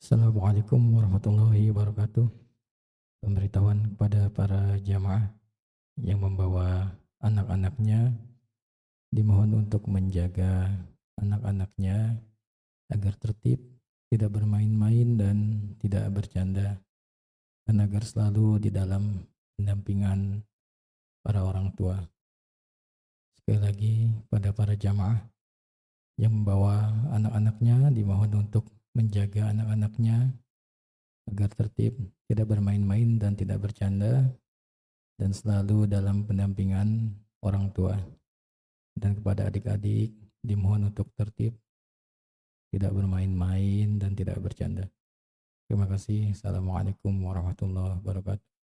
Assalamualaikum warahmatullahi wabarakatuh. Pemberitahuan kepada para jamaah yang membawa anak-anaknya dimohon untuk menjaga anak-anaknya agar tertib, tidak bermain-main dan tidak bercanda, dan agar selalu di dalam pendampingan para orang tua. Sekali lagi pada para jamaah yang membawa anak-anaknya dimohon untuk menjaga anak-anaknya agar tertib, tidak bermain-main dan tidak bercanda, dan selalu dalam pendampingan orang tua. Dan kepada adik-adik dimohon untuk tertib, tidak bermain-main dan tidak bercanda. Terima kasih. Assalamualaikum warahmatullahi wabarakatuh.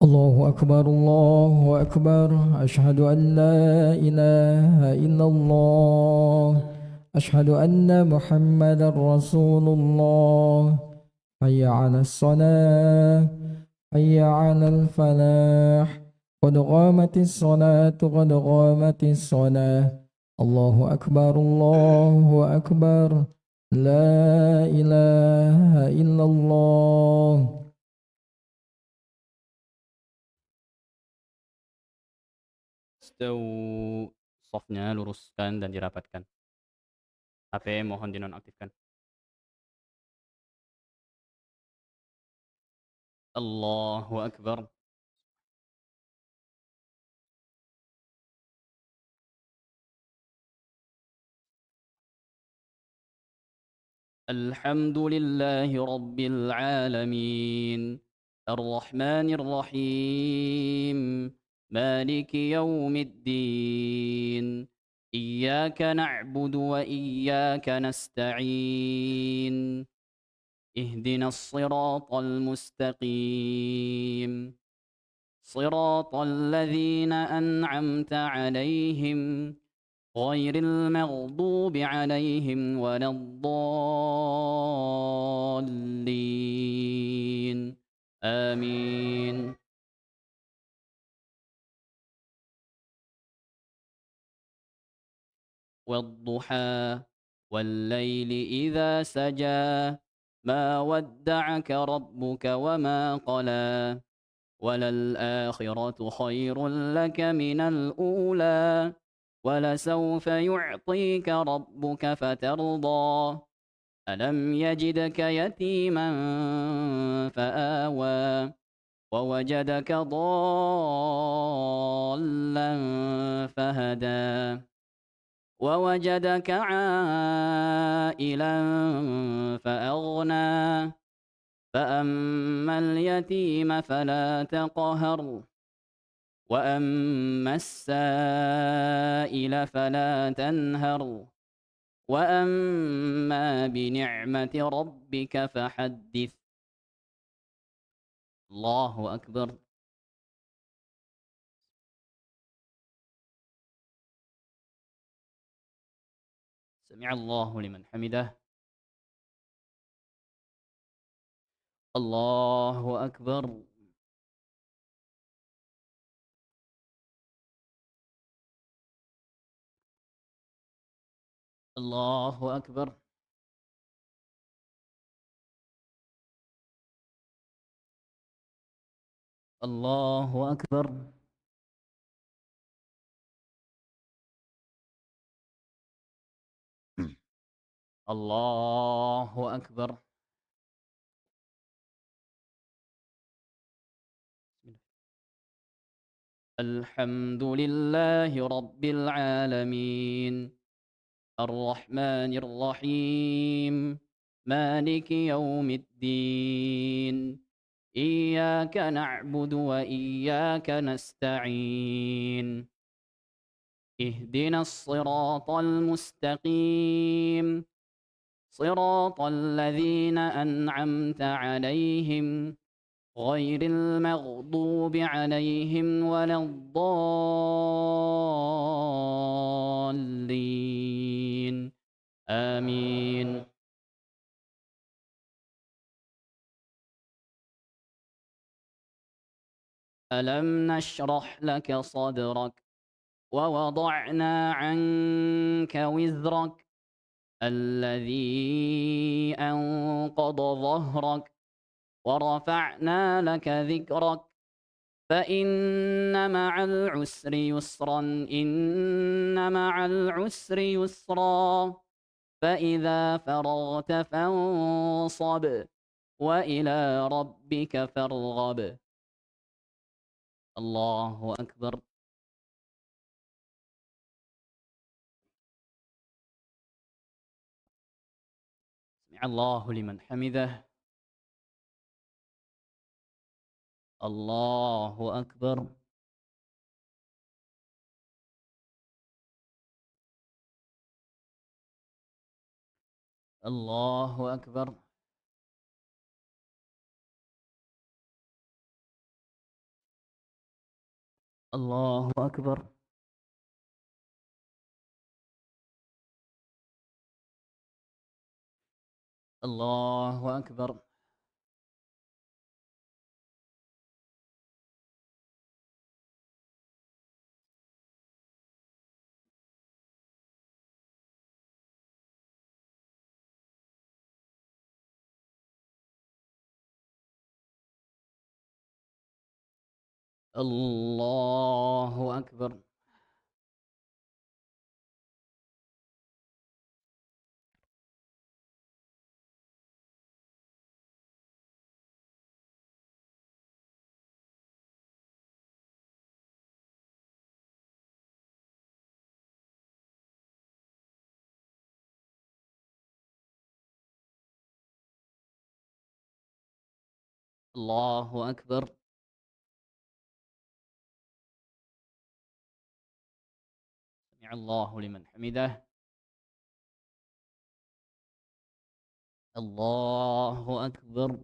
Allahu Akbar, Allahu Akbar. Asyhadu an la ilaha illallah. Asyhadu anna Muhammadar Rasulullah. Hayya 'alas salah. Hayya 'alal falah. Qad qamatis salatu, qad qamatis salah. Allahu Akbar, Allahu Akbar. La ilaha illallah. Stau, softnya luruskan dan dirapatkan. HP mohon dinonaktifkan. Allahu Akbar. الحمد لله رب العالمين الرحمن الرحيم مالك يوم الدين إياك نعبد وإياك نستعين اهدنا الصراط المستقيم صراط الذين أنعمت عليهم غير المغضوب عليهم ولا الضالين آمين والضحى والليل إذا سجى ما ودعك ربك وما قلى وللآخرة خير لك من الأولى ولسوف يعطيك ربك فترضى ألم يجدك يتيما فآوى ووجدك ضالا فهدى ووجدك عائلا فأغنى فأما اليتيم فلا تقهر وأما السائل فلا تنهر وأما بنعمة ربك فحدث الله أكبر سمع الله لمن حمده الله أكبر الله أكبر الله أكبر الله أكبر الحمد لله رب العالمين الرحمن الرحيم مالك يوم الدين إياك نعبد وإياك نستعين اهدنا الصراط المستقيم صراط الذين أنعمت عليهم غير المغضوب عليهم ولا الضالين آمين. ألم نشرح لك صدرك ووضعنا عنك وزرك الذي أنقض ظهرك ورفعنا لك ذكرك فإن مع العسر يسرا إن مع العسر يسرا فإذا فرغت فانصب وإلى ربك فارغب. الله أكبر. سمع الله لمن حمده. الله أكبر. الله أكبر. الله أكبر. الله أكبر. الله أكبر. الله أكبر. سمع الله لمن حمده. الله أكبر.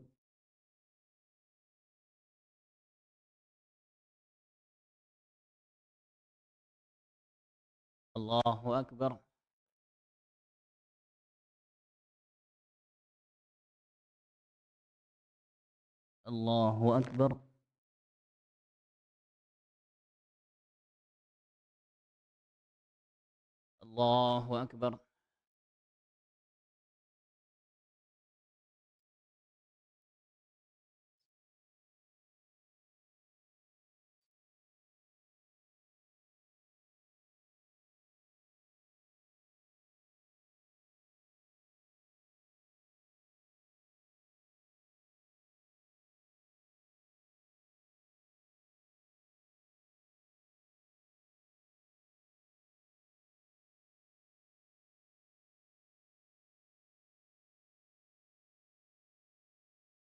الله أكبر. الله أكبر. الله أكبر.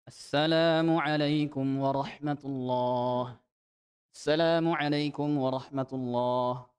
السلام عليكم ورحمة الله. السلام عليكم ورحمة الله.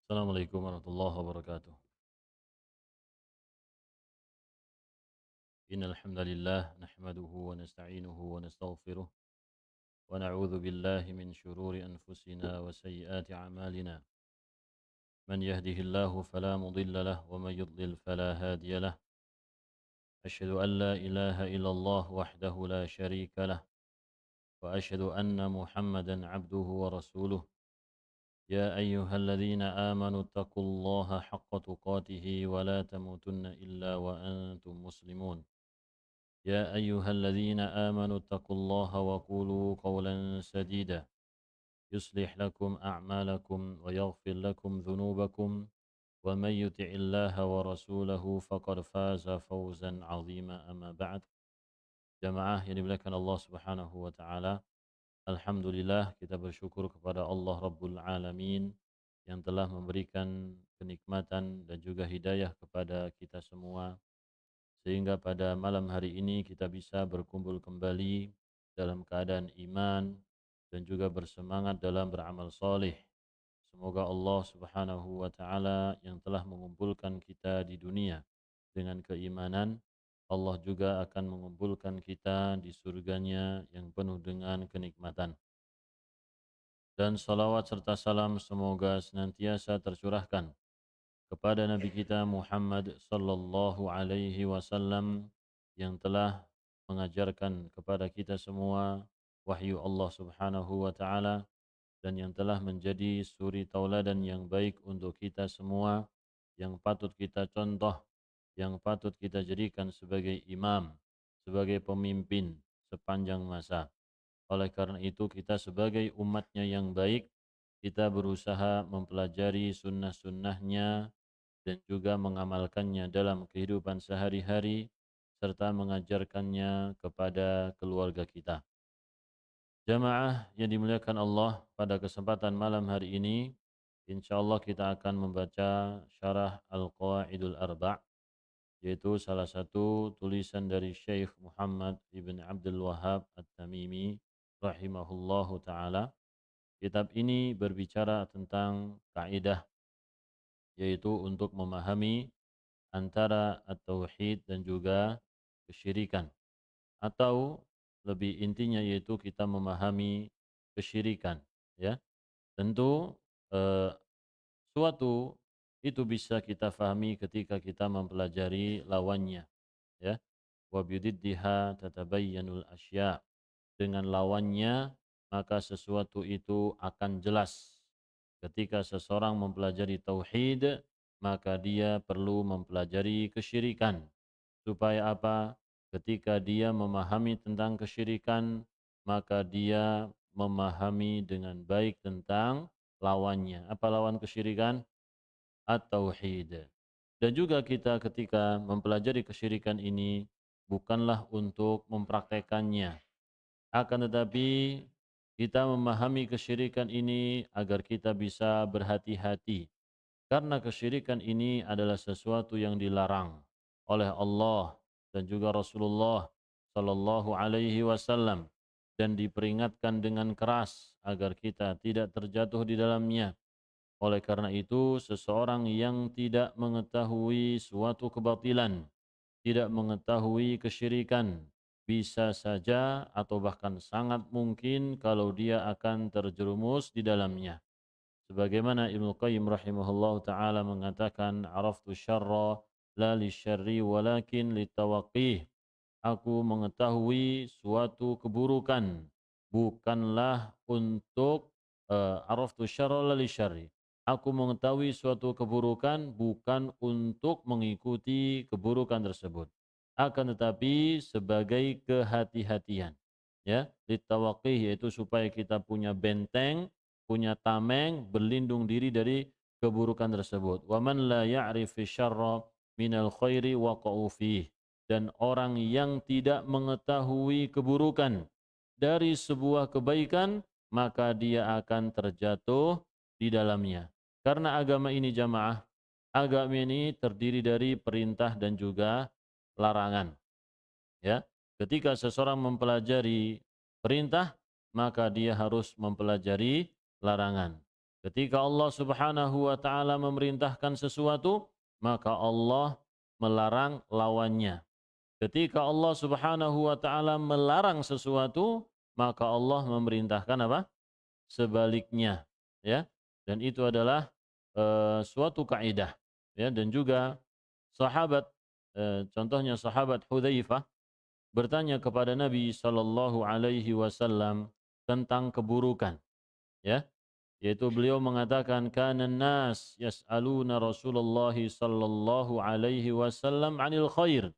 Assalamualaikum warahmatullahi wabarakatuh. Innal hamdalillah nahmaduhu wa nasta'inuhu wa nastaghfiruh wa na'udzu billahi min shururi anfusina wa sayyiati a'malina. Man yahdihillahu fala mudilla lahu wa man yudlil fala hadiya lahu. Asyhadu an la ilaha illallah wahdahu la syarika lahu wa asyhadu anna Muhammadan 'abduhu wa rasuluh. Ya ayyuhalladzina amanu taqullaha haqqa tuqatih wa la tamutunna illa wa antum muslimun. يا أيها الذين آمنوا اتقوا الله وقولوا قولا سديدا يصلح لكم أعمالكم ويغفر لكم ذنوبكم ومن يطع الله ورسوله فقد فاز فوزا عظيما أما بعد. Jamaah yang dimuliakan Allah Subhanahu wa taala, alhamdulillah kita bersyukur kepada Allah Rabbul Alamin yang telah memberikan kenikmatan dan juga hidayah kepada kita semua, sehingga pada malam hari ini kita bisa berkumpul kembali dalam keadaan iman dan juga bersemangat dalam beramal soleh. Semoga Allah Subhanahu wa taala yang telah mengumpulkan kita di dunia dengan keimanan, Allah juga akan mengumpulkan kita di surganya yang penuh dengan kenikmatan. Dan salawat serta salam semoga senantiasa tercurahkan kepada Nabi kita Muhammad sallallahu alaihi wasallam yang telah mengajarkan kepada kita semua wahyu Allah Subhanahu wa taala dan yang telah menjadi suri tauladan yang baik untuk kita semua, yang patut kita contoh, yang patut kita jadikan sebagai imam, sebagai pemimpin sepanjang masa. Oleh karena itu kita sebagai umatnya yang baik, kita berusaha mempelajari sunnah-sunnahnya dan juga mengamalkannya dalam kehidupan sehari-hari serta mengajarkannya kepada keluarga kita. Jamaah yang dimuliakan Allah, pada kesempatan malam hari ini insyaallah kita akan membaca syarah Al-Qawaidul Arba', yaitu salah satu tulisan dari Syekh Muhammad ibn Abdul Wahhab At-Tamimi rahimahullahu taala. Kitab ini berbicara tentang kaidah, yaitu untuk memahami antara at-tauhid dan juga kesyirikan, atau lebih intinya yaitu kita memahami kesyirikan, ya. Tentu eh, suatu itu bisa kita fahami ketika kita mempelajari lawannya, ya. Wa bididdiha tatabayyanul asya. Dengan lawannya maka sesuatu itu akan jelas. Ketika seseorang mempelajari tauhid, maka dia perlu mempelajari kesyirikan. Supaya apa? Ketika dia memahami tentang kesyirikan, maka dia memahami dengan baik tentang lawannya. Apa lawan kesyirikan? At-tauhid. Dan juga kita ketika mempelajari kesyirikan ini bukanlah untuk mempraktekannya, akan tetapi kita memahami kesyirikan ini agar kita bisa berhati-hati. Karena kesyirikan ini adalah sesuatu yang dilarang oleh Allah dan juga Rasulullah sallallahu alaihi wasallam, dan diperingatkan dengan keras agar kita tidak terjatuh di dalamnya. Oleh karena itu, seseorang yang tidak mengetahui suatu kebatilan, tidak mengetahui kesyirikan, bisa saja atau bahkan sangat mungkin kalau dia akan terjerumus di dalamnya. Sebagaimana Ibnu Qayyim rahimahullah taala mengatakan, araftu syarra la lisyarri walakin litawaqih. Aku mengetahui suatu keburukan bukanlah untuk araftu syarra la lisyarri. Aku mengetahui suatu keburukan bukan untuk mengikuti keburukan tersebut, akan tetapi sebagai kehati-hatian, ya, litawaqih, yaitu supaya kita punya benteng, punya tameng berlindung diri dari keburukan tersebut. Wa man la ya'rifi syarra minal khairi waqa'u fih. Dan orang yang tidak mengetahui keburukan dari sebuah kebaikan, maka dia akan terjatuh di dalamnya. Karena agama ini jamaah, agama ini terdiri dari perintah dan juga larangan. Ya, ketika seseorang mempelajari perintah, maka dia harus mempelajari larangan. Ketika Allah Subhanahu wa taala memerintahkan sesuatu, maka Allah melarang lawannya. Ketika Allah Subhanahu wa taala melarang sesuatu, maka Allah memerintahkan apa? Sebaliknya, ya. Dan itu adalah suatu kaidah, ya. Dan juga sahabat, contohnya sahabat Hudzaifah bertanya kepada Nabi sallallahu alaihi wasallam tentang keburukan, ya. Yaitu beliau mengatakan kana nas yas'aluna Rasulullah sallallahu alaihi wasallam 'anil khair.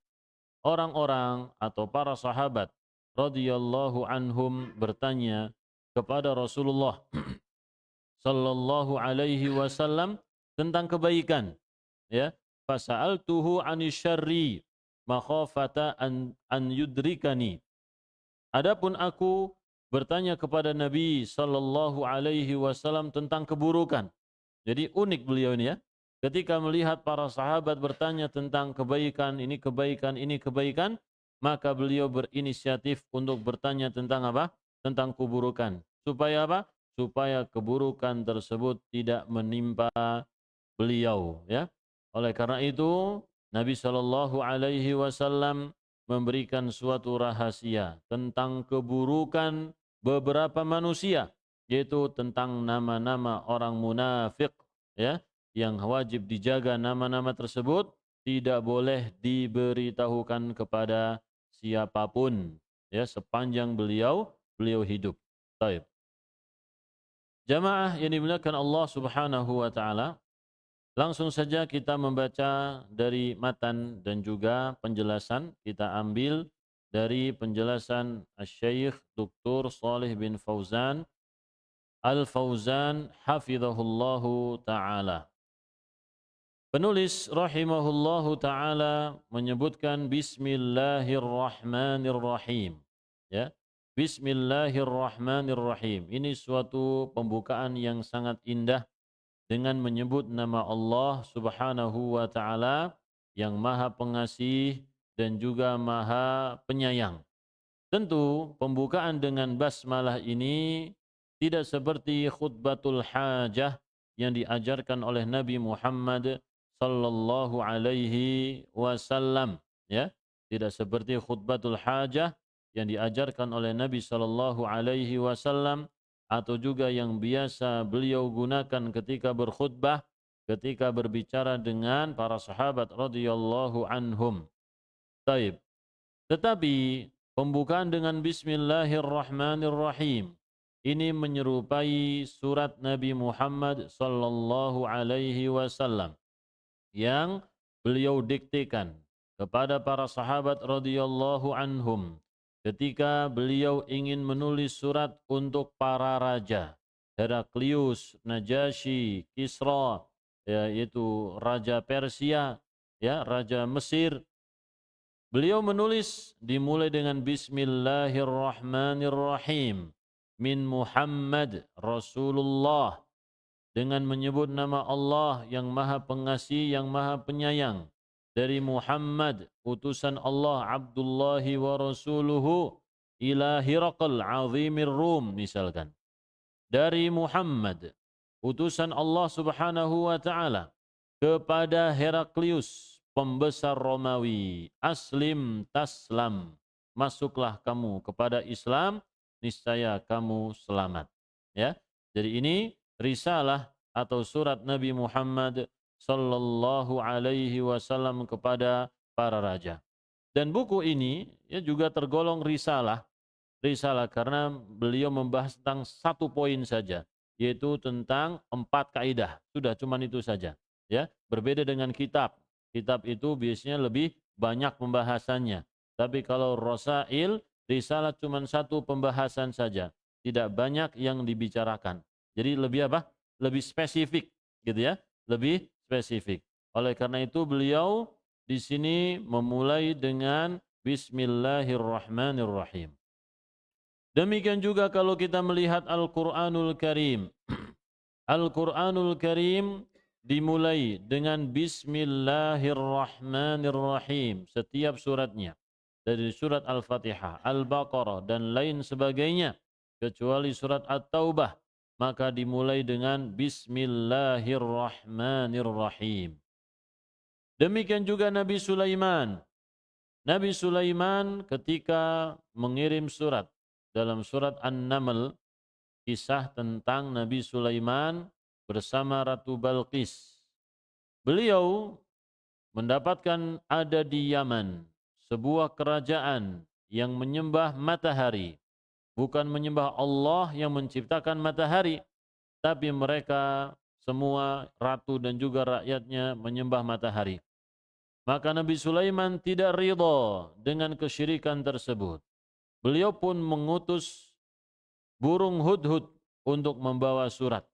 Orang-orang atau para sahabat radhiyallahu anhum bertanya kepada Rasulullah sallallahu alaihi wasallam tentang kebaikan, ya. Fasa'altuhu 'anil syarri makhafata an yudrikani. Adapun aku bertanya kepada Nabi sallallahu alaihi wasallam tentang keburukan. Jadi unik beliau ini, ya. Ketika melihat para sahabat bertanya tentang kebaikan, ini kebaikan, ini kebaikan, maka beliau berinisiatif untuk bertanya tentang apa? Tentang keburukan. Supaya apa? Supaya keburukan tersebut tidak menimpa beliau, ya. Oleh karena itu, Nabi Shallallahu alaihi wasallam memberikan suatu rahasia tentang keburukan beberapa manusia, yaitu tentang nama-nama orang munafik, ya, yang wajib dijaga nama-nama tersebut, tidak boleh diberitahukan kepada siapapun, ya, sepanjang beliau hidup. Baik. Jamaah yang dimuliakan Allah Subhanahu wa taala, langsung saja kita membaca dari matan dan juga penjelasan. Kita ambil dari penjelasan Asy-Syaikh Dr. Shalih bin Fauzan Al-Fauzan hafizahullahu taala. Penulis rahimahullahu taala menyebutkan bismillahirrahmanirrahim, ya. Bismillahirrahmanirrahim. Ini suatu pembukaan yang sangat indah dengan menyebut nama Allah Subhanahu wa taala yang Maha Pengasih dan juga Maha Penyayang. Tentu pembukaan dengan basmalah ini tidak seperti khutbatul hajah yang diajarkan oleh Nabi Muhammad sallallahu alaihi wasallam, ya. Tidak seperti khutbatul hajah yang diajarkan oleh Nabi sallallahu alaihi wasallam atau juga yang biasa beliau gunakan ketika berkhutbah, ketika berbicara dengan para sahabat radhiyallahu anhum. Taib. Tetapi pembukaan dengan bismillahirrahmanirrahim ini menyerupai surat Nabi Muhammad sallallahu alaihi wasallam yang beliau diktekan kepada para sahabat radhiyallahu anhum ketika beliau ingin menulis surat untuk para raja, Heraklius, Najasyi, Kisra, yaitu raja Persia, ya, raja Mesir. Beliau menulis dimulai dengan bismillahirrahmanirrahim min Muhammad Rasulullah, dengan menyebut nama Allah yang Maha Pengasih, yang Maha Penyayang, dari Muhammad utusan Allah Abdullahi wa Rasuluhu ila Hiraqal azimir Rum, misalkan. Dari Muhammad utusan Allah Subhanahu wa taala kepada Heraklius pembesar Romawi, aslim taslam, masuklah kamu kepada Islam, niscaya kamu selamat, ya. Jadi ini risalah atau surat Nabi Muhammad sallallahu alaihi wasallam kepada para raja. Dan buku ini, ya, juga tergolong risalah karena beliau membahas tentang satu poin saja, yaitu tentang 4 kaidah. Sudah cuman itu saja, ya. Berbeda dengan kitab. Kitab itu biasanya lebih banyak pembahasannya. Tapi kalau Rasail, risalah cuman satu pembahasan saja, tidak banyak yang dibicarakan. Jadi lebih apa? Lebih spesifik, gitu ya. Lebih spesifik. Oleh karena itu beliau di sini memulai dengan bismillahirrahmanirrahim. Demikian juga kalau kita melihat Al-Qur'anul Karim. Al-Qur'anul Karim dimulai dengan bismillahirrahmanirrahim setiap suratnya. Dari surat Al-Fatihah, Al-Baqarah dan lain sebagainya, kecuali surat At-Taubah maka dimulai dengan Bismillahirrahmanirrahim. Demikian juga Nabi Sulaiman. Nabi Sulaiman ketika mengirim surat dalam surat An-Naml, kisah tentang Nabi Sulaiman bersama Ratu Balqis. Beliau mendapatkan ada di Yaman sebuah kerajaan yang menyembah matahari. Bukan menyembah Allah yang menciptakan matahari, tapi mereka semua ratu dan juga rakyatnya menyembah matahari. Maka Nabi Sulaiman tidak ridha dengan kesyirikan tersebut. Beliau pun mengutus burung hudhud untuk membawa surat.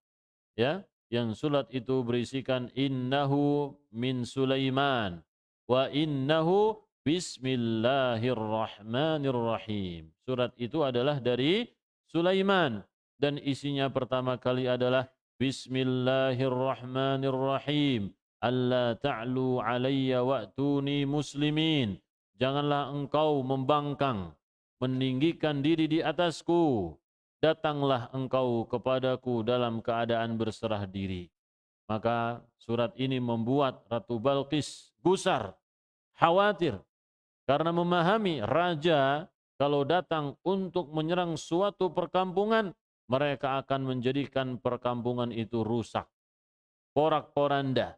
Ya, yang surat itu berisikan innahu min Sulaiman wa innahu bismillahirrahmanirrahim. Surat itu adalah dari Sulaiman dan isinya pertama kali adalah bismillahirrahmanirrahim. Alla ta'lu alayya wa'tuni muslimin. Janganlah engkau membangkang, meninggikan diri di atasku. Datanglah engkau kepadaku dalam keadaan berserah diri. Maka surat ini membuat Ratu Balqis gusar, khawatir. Karena memahami raja kalau datang untuk menyerang suatu perkampungan, mereka akan menjadikan perkampungan itu rusak, porak-poranda,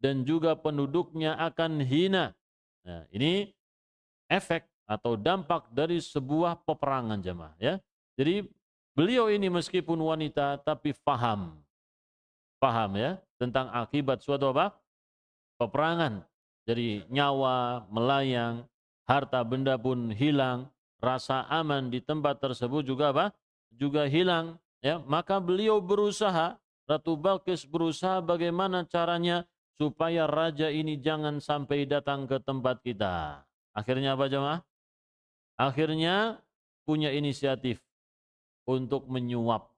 dan juga penduduknya akan hina. Nah, ini efek atau dampak dari sebuah peperangan jemaah ya. Jadi beliau ini meskipun wanita tapi paham ya tentang akibat suatu apa? Peperangan. Jadi nyawa melayang, harta benda pun hilang, rasa aman di tempat tersebut juga apa? Juga hilang ya. Maka beliau berusaha, Ratu Balqis berusaha bagaimana caranya supaya raja ini jangan sampai datang ke tempat kita. Akhirnya apa jemaah? Akhirnya punya inisiatif untuk menyuap,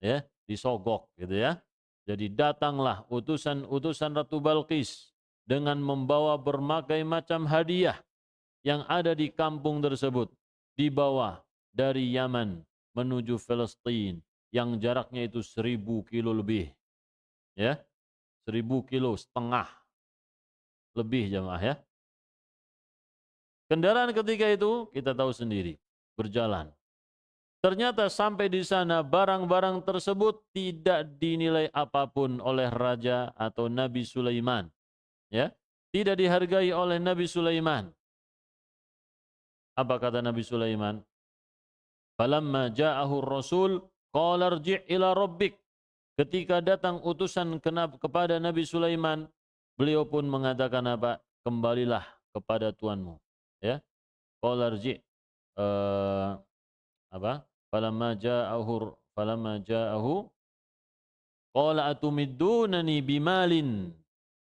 ya, disogok gitu ya. Jadi datanglah utusan-utusan Ratu Balqis dengan membawa berbagai macam hadiah yang ada di kampung tersebut, dibawa dari Yaman menuju Palestina yang jaraknya itu 1000 kilo lebih, ya, 1000 kilo setengah lebih jemaah ya. Kendaraan ketika itu kita tahu sendiri, berjalan. Ternyata sampai di sana barang-barang tersebut tidak dinilai apapun oleh raja atau Nabi Sulaiman. Ya, tidak dihargai oleh Nabi Sulaiman. Apa kata Nabi Sulaiman? Falamma ja'ahu rasul qala irji' ila rabbik. Ketika datang utusan kepada Nabi Sulaiman, beliau pun mengatakan apa? Kembalilah kepada Tuhanmu. Ya, qala irji' apa? Falamma ja'ahu qala atumiddunani bimalin.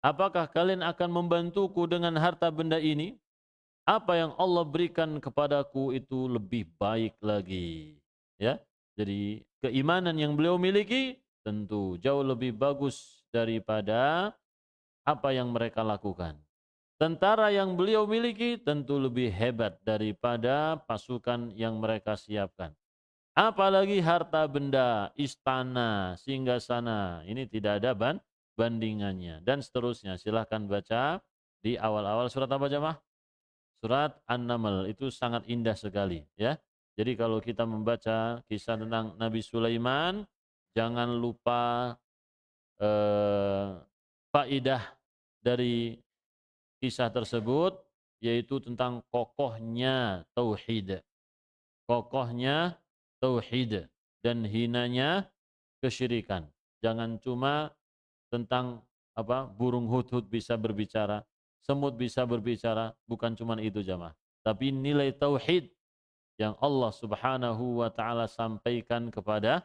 Apakah kalian akan membantuku dengan harta benda ini? Apa yang Allah berikan kepadaku itu lebih baik lagi. Ya. Jadi keimanan yang beliau miliki tentu jauh lebih bagus daripada apa yang mereka lakukan. Tentara yang beliau miliki tentu lebih hebat daripada pasukan yang mereka siapkan. Apalagi harta benda, istana, singgasana, ini tidak ada bandingannya. Dan seterusnya, silahkan baca di awal-awal surat apa jemaah? Surat An-Naml, itu sangat indah sekali. Ya. Jadi kalau kita membaca kisah tentang Nabi Sulaiman, jangan lupa faidah dari kisah tersebut, yaitu tentang kokohnya tauhid. Kokohnya tauhid dan hinanya kesyirikan. Jangan cuma tentang apa burung hudhud bisa berbicara, semut bisa berbicara, bukan cuma itu jamaah. Tapi nilai tauhid yang Allah Subhanahu wa taala sampaikan kepada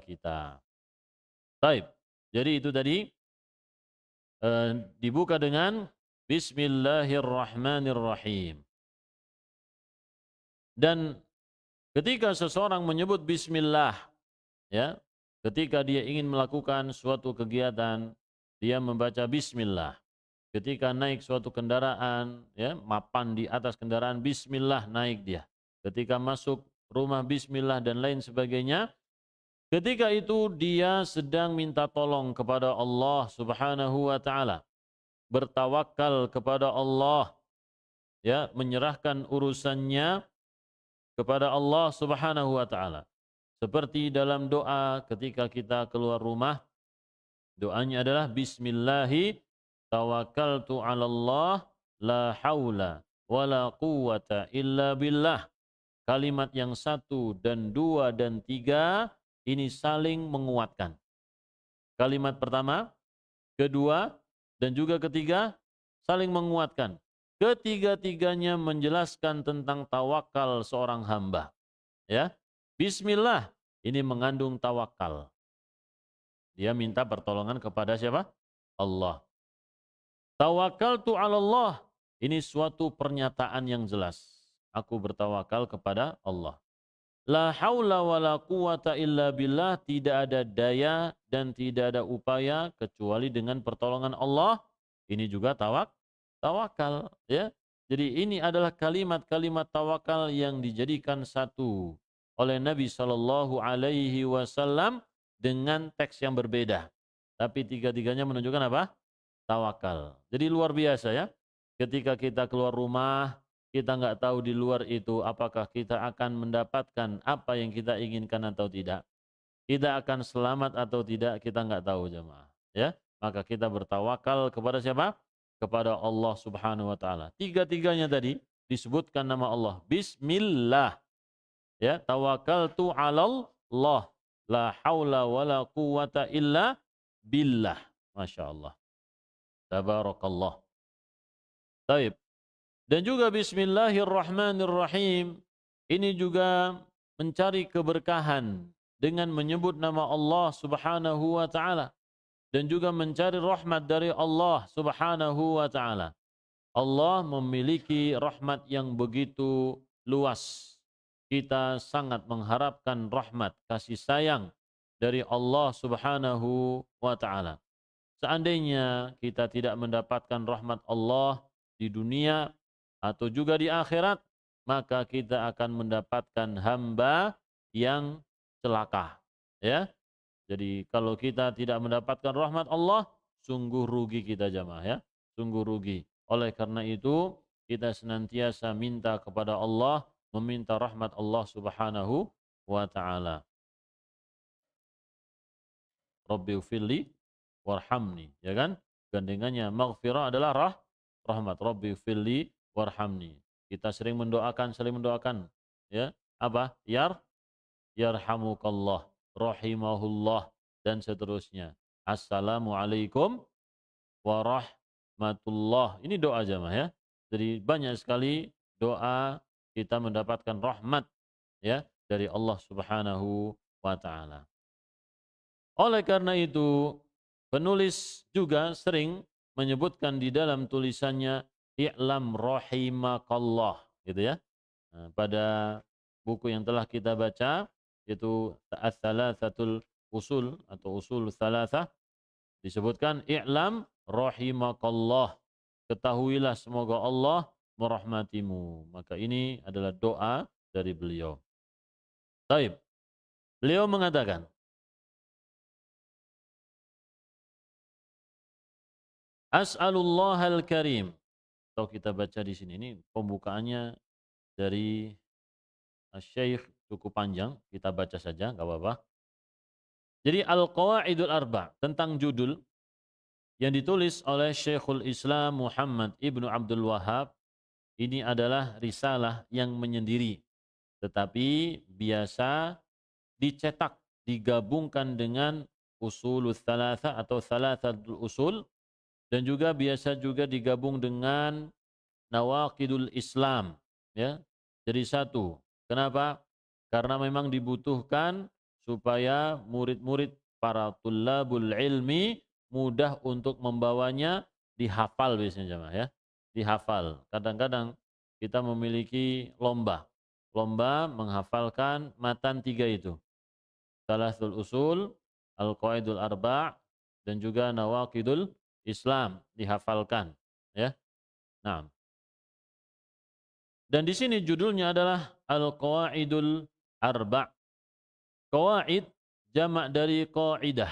kita. Baik. Jadi itu tadi dibuka dengan Bismillahirrahmanirrahim. Dan ketika seseorang menyebut bismillah, ya, ketika dia ingin melakukan suatu kegiatan, dia membaca bismillah. Ketika naik suatu kendaraan, ya, mapan di atas kendaraan, bismillah naik dia. Ketika masuk rumah, bismillah dan lain sebagainya. Ketika itu dia sedang minta tolong kepada Allah Subhanahu wa taala, bertawakal kepada Allah, ya, menyerahkan urusannya kepada Allah Subhanahu wa taala. Seperti dalam doa ketika kita keluar rumah, doanya adalah bismillahi tawakkaltu 'ala Allah la haula wala quwwata illa billah. Kalimat yang satu dan dua dan tiga ini saling menguatkan. Kalimat pertama, kedua, dan juga ketiga saling menguatkan. Ketiga-tiganya menjelaskan tentang tawakal seorang hamba. Ya, Bismillah ini mengandung tawakal. Dia minta pertolongan kepada siapa? Allah. Tawakkaltu 'ala Allah. Ini suatu pernyataan yang jelas. Aku bertawakal kepada Allah. La haula wa la quwata illa billah. Tidak ada daya dan tidak ada upaya kecuali dengan pertolongan Allah. Ini juga tawakal. Ya. Jadi ini adalah kalimat-kalimat tawakal yang dijadikan satu oleh Nabi Shallallahu Alaihi Wasallam dengan teks yang berbeda. Tapi tiga-tiganya menunjukkan apa? Tawakal. Jadi luar biasa ya. Ketika kita keluar rumah, kita nggak tahu di luar itu apakah kita akan mendapatkan apa yang kita inginkan atau tidak. Kita akan selamat atau tidak, kita nggak tahu jemaah. Ya, maka kita bertawakal kepada siapa? Kepada Allah Subhanahu wa taala. Tiga-tiganya tadi disebutkan nama Allah. Bismillah. Ya, tawakkaltu 'alal Allah. La haula wala quwata illa billah. Masya Allah. Tabarakallah. Taib. Dan juga bismillahirrahmanirrahim. Ini juga mencari keberkahan dengan menyebut nama Allah Subhanahu wa taala dan juga mencari rahmat dari Allah Subhanahu wa taala. Allah memiliki rahmat yang begitu luas. Kita sangat mengharapkan rahmat, kasih sayang dari Allah Subhanahu wa taala. Seandainya kita tidak mendapatkan rahmat Allah di dunia atau juga di akhirat, maka kita akan mendapatkan hamba yang celaka. Ya. Jadi kalau kita tidak mendapatkan rahmat Allah, sungguh rugi kita jamaah ya. Sungguh rugi. Oleh karena itu, kita senantiasa minta kepada Allah, meminta rahmat Allah Subhanahu wa taala. Rabbi ufirli warhamni, ya kan? Gandengannya maghfirah adalah rahmat. Rabbi ufirli warhamni. Kita sering mendoakan, saling mendoakan, ya. Apa? Yarhamukallah, rahimahullah, dan seterusnya. Assalamualaikum warahmatullah. Ini doa jamaah ya. Jadi banyak sekali doa kita mendapatkan rahmat ya dari Allah Subhanahu wa taala. Oleh karena itu, penulis juga sering menyebutkan di dalam tulisannya i'lam rahimakallah gitu ya. Nah, pada buku yang telah kita baca yaitu Ats-Tsalatsatul Usul atau Usul Tsalatsah disebutkan i'lam rahimakallah. Ketahuilah semoga Allah merahmatimu. Maka ini adalah doa dari beliau. Baik. Beliau mengatakan As'alullahal karim. Atau kita baca di sini, ini pembukaannya dari Syekh cukup panjang, kita baca saja, enggak apa-apa. Jadi Al-Qawaidul Arba' tentang judul yang ditulis oleh Syekhul Islam Muhammad Ibnu Abdul Wahhab, ini adalah risalah yang menyendiri, tetapi biasa dicetak, digabungkan dengan Usulul Tsalatsah atau Tsalatsatul Usul, dan juga biasa juga digabung dengan Nawaqidul Islam, ya. Jadi satu. Kenapa? Karena memang dibutuhkan supaya murid-murid para tullabul ilmi mudah untuk membawanya, dihafal biasanya jemaah ya. Dihafal. Kadang-kadang kita memiliki lomba. Lomba menghafalkan matan tiga itu. Tsalatsul Usul, Al-Qawaidul Arba' dan juga Nawaqidul Islam dihafalkan, ya. Nah. Dan di sini judulnya adalah Al-Qawaidul Arba'. Qawaid jamak dari qaidah.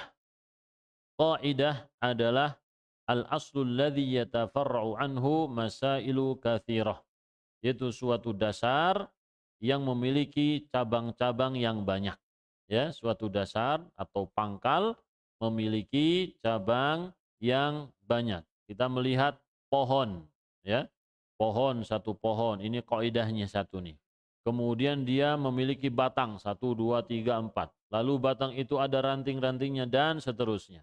Qaidah adalah al-aslul ladzi yatafarra'u anhu masailu katsirah, yaitu suatu dasar yang memiliki cabang-cabang yang banyak. Ya, suatu dasar atau pangkal memiliki cabang yang banyak. Kita melihat pohon, ya. Pohon, satu pohon, ini kaidahnya satu nih. Kemudian dia memiliki batang, 1, 2, 3, 4. Lalu batang itu ada ranting-rantingnya dan seterusnya.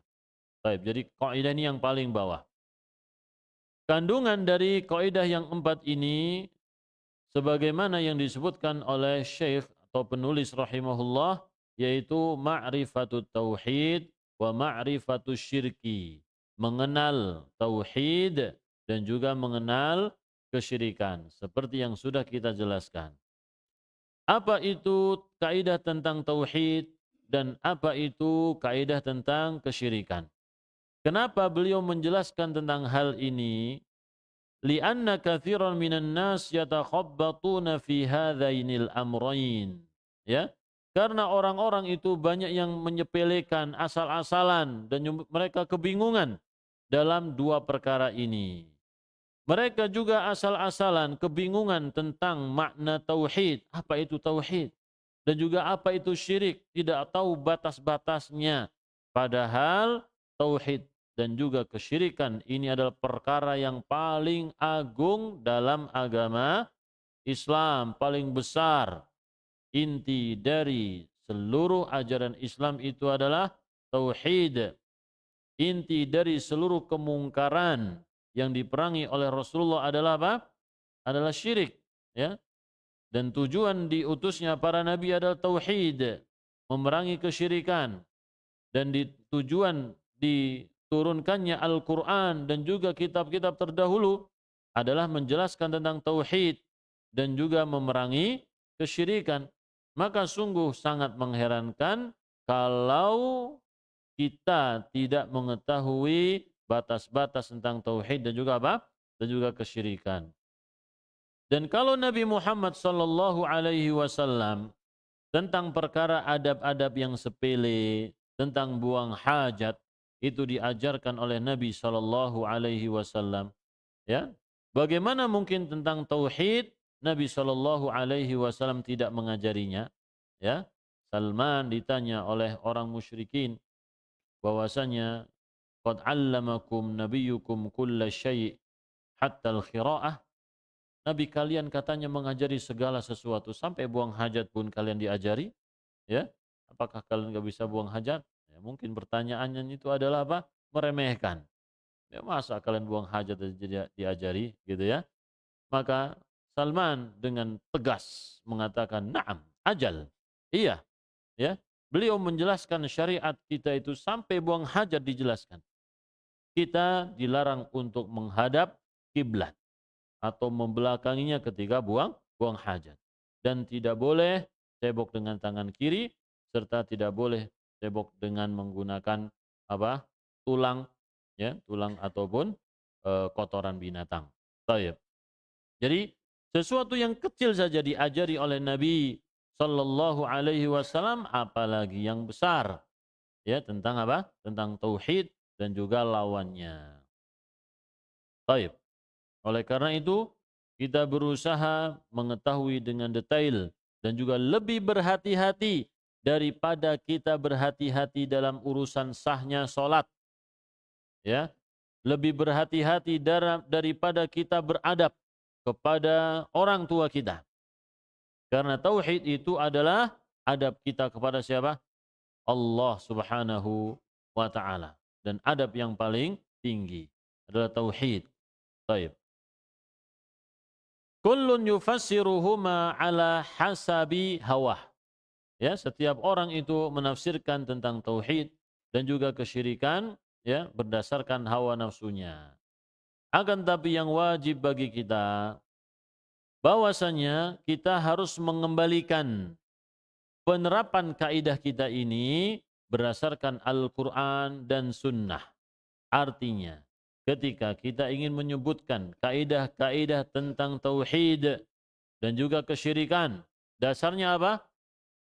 Baik, jadi kaidah ini yang paling bawah. Kandungan dari kaidah yang 4 ini sebagaimana yang disebutkan oleh Syekh atau penulis rahimahullah, yaitu ma'rifatut tauhid wa ma'rifatus syirki. Mengenal tauhid dan juga mengenal kesyirikan. Seperti yang sudah kita jelaskan. Apa itu kaidah tentang tauhid dan apa itu kaidah tentang kesyirikan? Kenapa beliau menjelaskan tentang hal ini? Lianna katsiran minan nas yatakhabbatuna fi hadzainil amrayn. Ya. Karena orang-orang itu banyak yang menyepelekan asal-asalan dan mereka kebingungan dalam dua perkara ini. Mereka juga asal-asalan kebingungan tentang makna tauhid. Apa itu tauhid? Dan juga apa itu syirik? Tidak tahu batas-batasnya. Padahal tauhid dan juga kesyirikan ini adalah perkara yang paling agung dalam agama Islam, paling besar. Inti dari seluruh ajaran Islam itu adalah tauhid. Inti dari seluruh kemungkaran yang diperangi oleh Rasulullah adalah apa? Adalah syirik, ya. Dan tujuan diutusnya para nabi adalah tauhid, memerangi kesyirikan. Dan tujuan diturunkannya Al-Quran dan juga kitab-kitab terdahulu adalah menjelaskan tentang tauhid dan juga memerangi kesyirikan. Maka sungguh sangat mengherankan kalau kita tidak mengetahui batas-batas tentang tauhid dan juga apa? Dan juga kesyirikan. Dan kalau Nabi Muhammad sallallahu alaihi wasallam tentang perkara adab-adab yang sepele, tentang buang hajat, itu diajarkan oleh Nabi sallallahu alaihi wasallam, ya. Bagaimana mungkin tentang tauhid Nabi sallallahu alaihi wasallam tidak mengajarinya, ya? Salman ditanya oleh orang musyrikin bahwasanya qad 'allamakum nabiyyukum kulla syai' hatta al-qira'ah. Nabi kalian katanya mengajari segala sesuatu sampai buang hajat pun kalian diajari, ya. Apakah kalian enggak bisa buang hajat? Ya, mungkin pertanyaannya itu adalah apa? Meremehkan. Ya, masa kalian buang hajat diajari gitu ya? Maka Salman dengan tegas mengatakan, "Na'am, ajal." Iya, ya. Beliau menjelaskan syariat kita itu sampai buang hajat dijelaskan. Kita dilarang untuk menghadap kiblat atau membelakanginya ketika buang hajat. Dan tidak boleh cebok dengan tangan kiri serta tidak boleh cebok dengan menggunakan apa? Tulang, ya, tulang ataupun kotoran binatang. Baik. Jadi sesuatu yang kecil saja diajari oleh Nabi sallallahu alaihi wasallam, apalagi yang besar. Ya, tentang apa? Tentang tauhid dan juga lawannya. Baik. Oleh karena itu, kita berusaha mengetahui dengan detail dan juga lebih berhati-hati daripada kita berhati-hati dalam urusan sahnya salat. Ya. Lebih berhati-hati daripada kita beradab kepada orang tua kita. Karena tauhid itu adalah adab kita kepada siapa? Allah Subhanahu wa taala. Dan adab yang paling tinggi adalah tauhid. Baik. Kullun yufassiruhuma ala hasabi hawah. Ya, setiap orang itu menafsirkan tentang tauhid dan juga kesyirikan, ya, berdasarkan hawa nafsunya. Akan tapi yang wajib bagi kita bahwasanya kita harus mengembalikan penerapan kaidah kita ini berdasarkan Al-Quran dan Sunnah. Artinya, ketika kita ingin menyebutkan kaidah-kaidah tentang tauhid dan juga kesyirikan, dasarnya apa?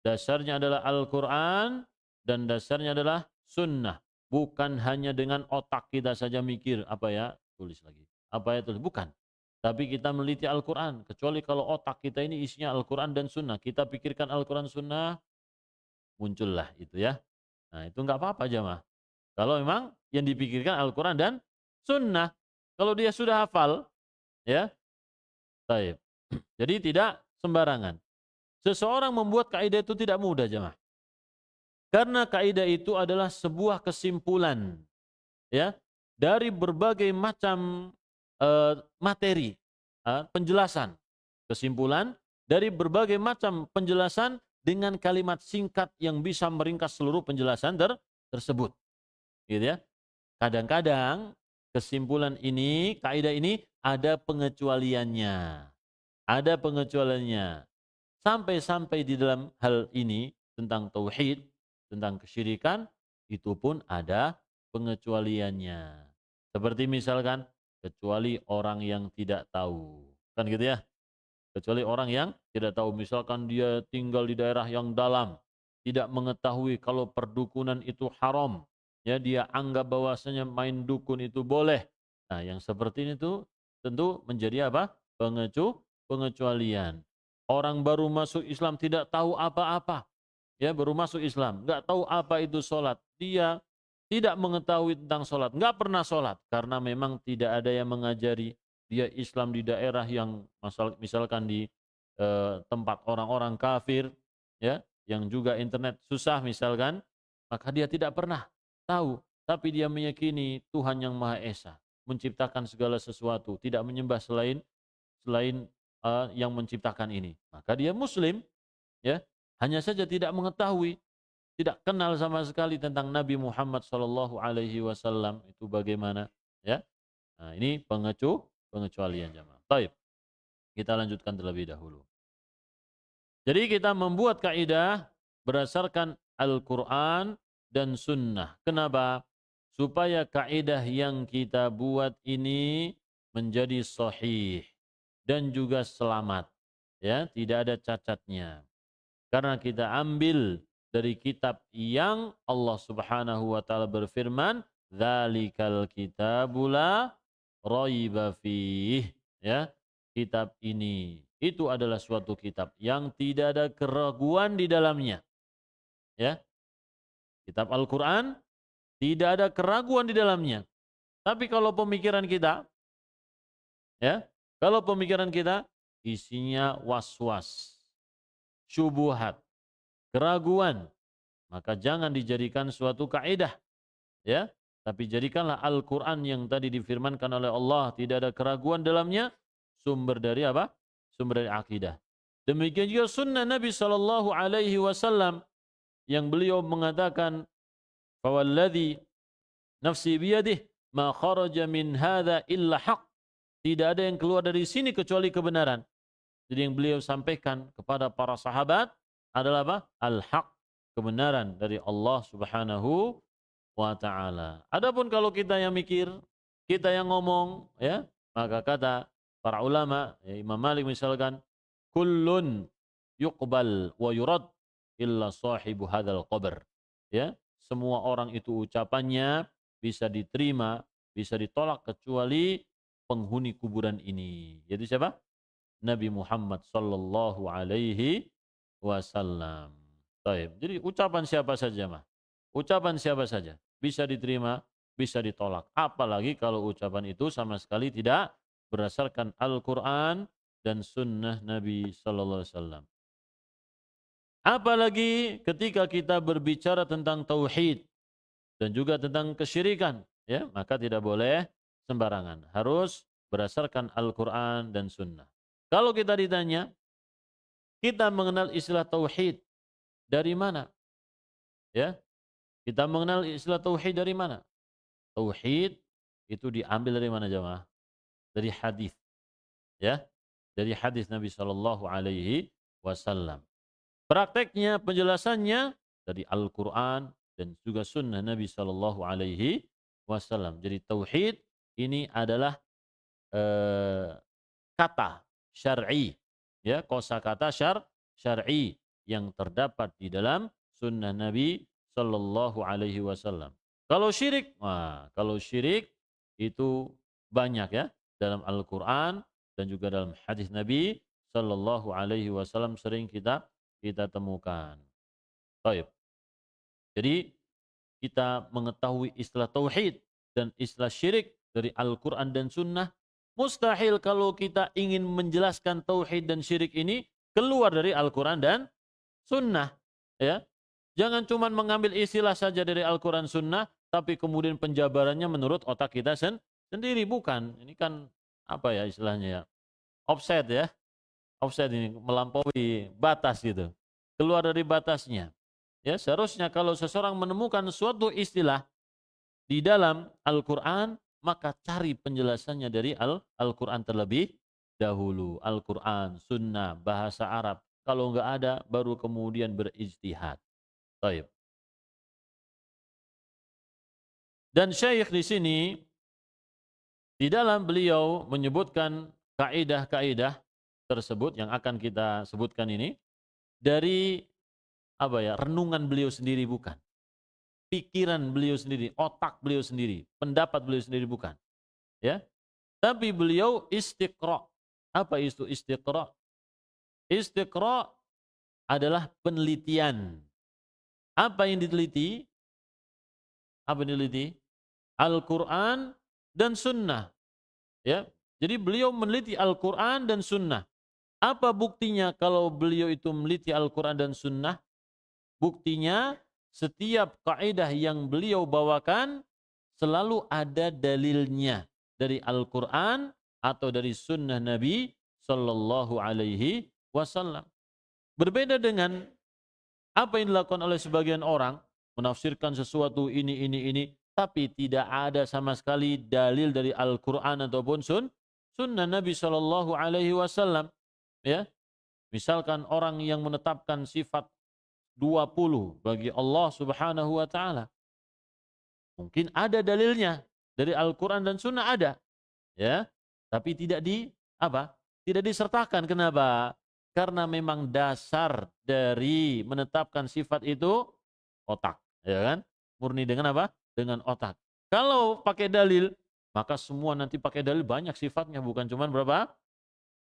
Dasarnya adalah Al-Quran dan dasarnya adalah sunnah. Bukan hanya dengan otak kita saja mikir, apa ya, tulis lagi. Apa ya tulis, bukan. Tapi kita meliti Al-Quran. Kecuali kalau otak kita ini isinya Al-Quran dan sunnah. Kita pikirkan Al-Quran sunnah, muncullah itu ya. Nah itu nggak apa-apa jamaah. Kalau memang yang dipikirkan Al-Quran dan sunnah. Kalau dia sudah hafal, ya, baik. Jadi tidak sembarangan. Seseorang membuat kaidah itu tidak mudah jemaah. Karena kaidah itu adalah sebuah kesimpulan, ya, dari berbagai macam materi, penjelasan. Kesimpulan dari berbagai macam penjelasan dengan kalimat singkat yang bisa meringkas seluruh penjelasan tersebut. Gitu ya. Kadang-kadang kesimpulan ini, kaidah ini ada pengecualiannya. Ada pengecualiannya. Sampai-sampai di dalam hal ini tentang tauhid, tentang kesyirikan, itu pun ada pengecualiannya. Seperti misalkan, kecuali orang yang tidak tahu. Kan gitu ya? Kecuali orang yang tidak tahu. Misalkan dia tinggal di daerah yang dalam, tidak mengetahui kalau perdukunan itu haram. Ya, dia anggap bahwasanya main dukun itu boleh. Nah, yang seperti ini tuh tentu menjadi apa? Pengecualian. Orang baru masuk Islam tidak tahu apa-apa. Ya, baru masuk Islam, nggak tahu apa itu sholat. Dia tidak mengetahui tentang sholat, nggak pernah sholat. Karena memang tidak ada yang mengajari. Dia Islam di daerah yang misalkan di tempat orang-orang kafir, ya, yang juga internet susah misalkan, maka dia tidak pernah tahu. Tapi dia meyakini Tuhan yang Maha Esa, menciptakan segala sesuatu, tidak menyembah selain selain yang menciptakan ini. Maka dia muslim, ya. Hanya saja tidak mengetahui, tidak kenal sama sekali tentang Nabi Muhammad sallallahu alaihi wasallam itu bagaimana, ya. Nah, ini pengecualian jamaah. Baik. Kita lanjutkan terlebih dahulu. Jadi kita membuat kaidah berdasarkan Al-Qur'an dan sunnah. Kenapa? Supaya kaidah yang kita buat ini menjadi sahih dan juga selamat, ya, tidak ada cacatnya. Karena kita ambil dari kitab yang Allah Subhanahu wa taala berfirman, "Dzalikal kitabu la raiba fih." Ya, kitab ini itu adalah suatu kitab yang tidak ada keraguan di dalamnya. Ya, kitab Al-Qur'an tidak ada keraguan di dalamnya. Tapi kalau pemikiran kita, ya, kalau pemikiran kita isinya was-was, syubhat, keraguan, maka jangan dijadikan suatu kaidah, ya, tapi jadikanlah Al-Qur'an yang tadi difirmankan oleh Allah tidak ada keraguan dalamnya, sumber dari apa? Sumber dari akidah. Demikian juga sunnah Nabi sallallahu alaihi wasallam yang beliau mengatakan, "Fawalladzi nafsi biyadih ma kharaja min hadza illa haq." Tidak ada yang keluar dari sini kecuali kebenaran. Jadi yang beliau sampaikan kepada para sahabat adalah apa? Al-haq, kebenaran dari Allah Subhanahu wa taala. Adapun kalau kita yang mikir, kita yang ngomong, ya, maka kata para ulama, ya, Imam Malik misalkan, kullun yuqbal wa yurad illa sahibu hadzal qabr. Ya, semua orang itu ucapannya bisa diterima, bisa ditolak kecuali penghuni kuburan ini. Jadi siapa? Nabi Muhammad sallallahu alaihi wasallam. Baik. Jadi ucapan siapa saja mah. Ucapan siapa saja bisa diterima, bisa ditolak. Apalagi kalau ucapan itu sama sekali tidak berdasarkan Al-Qur'an dan sunnah Nabi sallallahu alaihi wasallam. Apalagi ketika kita berbicara tentang tauhid dan juga tentang kesyirikan, ya, maka tidak boleh sembarangan. Harus berdasarkan Al-Qur'an dan sunnah. Kalau kita ditanya, kita mengenal istilah tauhid dari mana? Ya, kita mengenal istilah tauhid dari mana? Tauhid itu diambil dari mana jemaah? Dari hadis, ya, dari hadis Nabi Shallallahu Alaihi Wasallam. Prakteknya, penjelasannya dari Al-Quran dan juga Sunnah Nabi Shallallahu Alaihi Wasallam. Jadi tauhid ini adalah kata syar'i, ya, kosakata syar'i yang terdapat di dalam Sunnah Nabi sallallahu alaihi wasallam. Kalau syirik, kalau syirik itu banyak ya dalam Al-Qur'an dan juga dalam hadis Nabi sallallahu alaihi wasallam sering kita temukan. Baik. Jadi kita mengetahui istilah tauhid dan istilah syirik dari Al-Quran dan Sunnah, mustahil kalau kita ingin menjelaskan tauhid dan syirik ini keluar dari Al-Quran dan Sunnah. Ya, jangan cuma mengambil istilah saja dari Al-Quran Sunnah, tapi kemudian penjabarannya menurut otak kita sendiri. Bukan. Ini kan apa ya istilahnya ya? Offset ya. Offset ini melampaui batas gitu. Keluar dari batasnya. Ya, seharusnya kalau seseorang menemukan suatu istilah di dalam Al-Quran, maka cari penjelasannya dari Al-Quran terlebih dahulu. Al-Quran, Sunnah, bahasa Arab. Kalau enggak ada, baru kemudian berijtihad. Baik. Dan Syekh di sini, di dalam beliau menyebutkan kaidah-kaidah tersebut yang akan kita sebutkan ini, dari apa ya, renungan beliau sendiri bukan. Pikiran beliau sendiri, otak beliau sendiri, pendapat beliau sendiri bukan. Ya. Tapi beliau istiqra. Apa itu istiqra? Istiqra adalah penelitian. Apa yang diteliti? Apa yang diteliti? Al-Quran dan Sunnah. Ya. Jadi beliau meneliti Al-Quran dan Sunnah. Apa buktinya kalau beliau itu meneliti Al-Quran dan Sunnah? Buktinya setiap kaidah yang beliau bawakan selalu ada dalilnya dari Al-Quran atau dari Sunnah Nabi Sallallahu Alaihi Wasallam. Berbeda dengan apa yang dilakukan oleh sebagian orang, menafsirkan sesuatu ini, tapi tidak ada sama sekali dalil dari Al-Quran ataupun Sunnah Nabi Sallallahu Alaihi Wasallam. Ya, misalkan orang yang menetapkan sifat 20 bagi Allah Subhanahu wa taala. Mungkin ada dalilnya dari Al-Qur'an dan Sunnah ada. Ya. Tapi tidak Tidak disertakan. Kenapa? Karena memang dasar dari menetapkan sifat itu otak, ya kan? Murni dengan apa? Dengan otak. Kalau pakai dalil, maka semua nanti pakai dalil banyak sifatnya, bukan cuma berapa?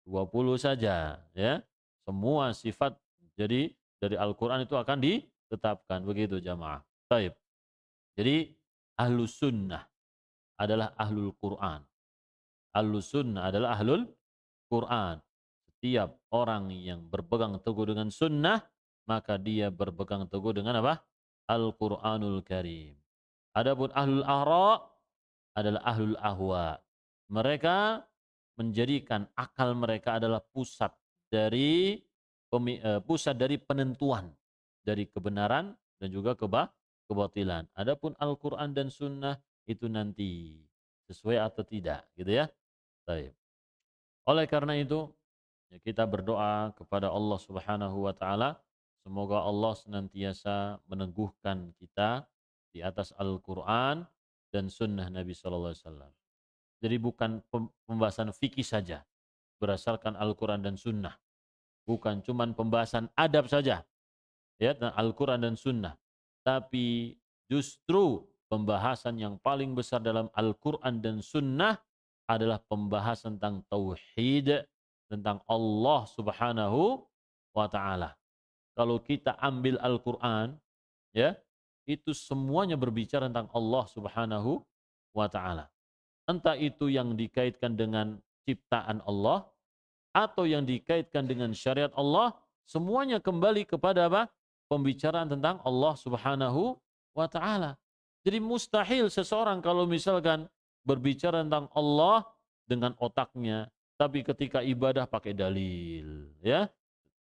20 saja, ya. Semua sifat jadi dari Al-Quran itu akan ditetapkan. Begitu jamaah. Baik. Jadi ahlus sunnah adalah ahlul Quran. Ahlus sunnah adalah ahlul Quran. Setiap orang yang berpegang teguh dengan sunnah, maka dia berpegang teguh dengan apa? Al-Quranul Karim. Adapun ahlul ahra adalah ahlul ahwa. Mereka menjadikan akal mereka adalah pusat dari penentuan dari kebenaran dan juga kebatilan. Adapun Al-Quran dan Sunnah itu nanti sesuai atau tidak, gitu ya. Baik. Oleh karena itu, ya kita berdoa kepada Allah Subhanahu wa taala, semoga Allah senantiasa meneguhkan kita di atas Al-Quran dan Sunnah Nabi sallallahu alaihi wasallam. Jadi bukan pembahasan fikih saja berdasarkan Al-Quran dan Sunnah. Bukan cuma pembahasan adab saja, ya, Al-Quran dan Sunnah. Tapi justru pembahasan yang paling besar dalam Al-Quran dan Sunnah adalah pembahasan tentang tauhid, tentang Allah Subhanahu wa taala. Kalau kita ambil Al-Quran, ya, itu semuanya berbicara tentang Allah Subhanahu wa taala. Entah itu yang dikaitkan dengan ciptaan Allah atau yang dikaitkan dengan syariat Allah, semuanya kembali kepada apa? Pembicaraan tentang Allah Subhanahu wa taala. Jadi mustahil seseorang kalau misalkan berbicara tentang Allah dengan otaknya, tapi ketika ibadah pakai dalil, ya.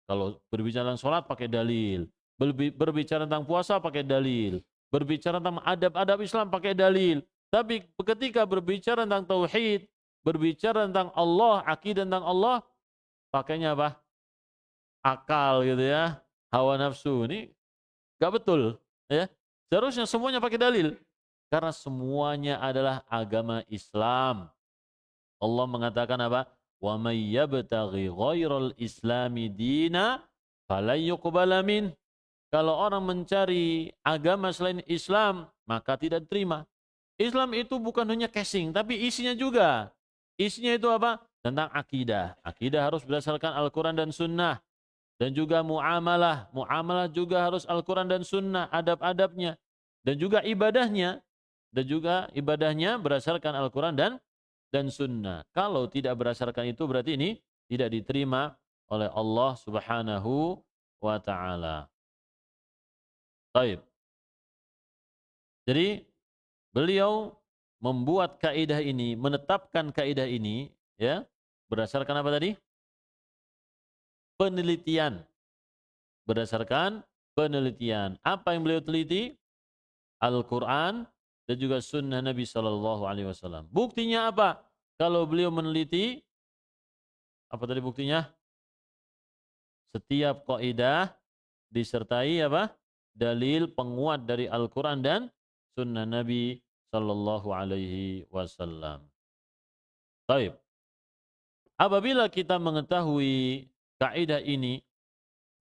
Kalau berbicara tentang sholat pakai dalil, berbicara tentang puasa pakai dalil, berbicara tentang adab-adab Islam pakai dalil. Tapi ketika berbicara tentang tauhid, berbicara tentang Allah, akidah tentang Allah, pakainya apa? Akal gitu ya, hawa nafsu. Ini gak betul, ya. Seharusnya semuanya pakai dalil, karena semuanya adalah agama Islam. Allah mengatakan apa? Wa may yabtaghi ghairal islami dina falan yuqbala min. kalau orang mencari agama selain Islam, maka tidak diterima. Islam itu bukan hanya casing, tapi isinya juga. Isinya itu apa? Tentang akidah. Akidah harus berdasarkan Al-Quran dan Sunnah. Dan juga muamalah. Muamalah juga harus Al-Quran dan Sunnah, adab-adabnya. Dan juga ibadahnya. Dan juga ibadahnya berdasarkan Al-Quran dan Sunnah. Kalau tidak berdasarkan itu berarti ini tidak diterima oleh Allah Subhanahu wa Ta'ala. Baik. Jadi beliau membuat kaidah ini, menetapkan kaidah ini, ya, berdasarkan apa tadi? Penelitian. Berdasarkan penelitian. Apa yang beliau teliti? Al-Quran dan juga Sunnah Nabi Sallallahu Alaihi Wasallam. Buktinya apa? Kalau beliau meneliti, apa tadi buktinya? Setiap kaidah disertai apa? Dalil penguat dari Al-Quran dan Sunnah Nabi Sallallahu Alaihi Wasallam. Baik. Apabila kita mengetahui kaidah ini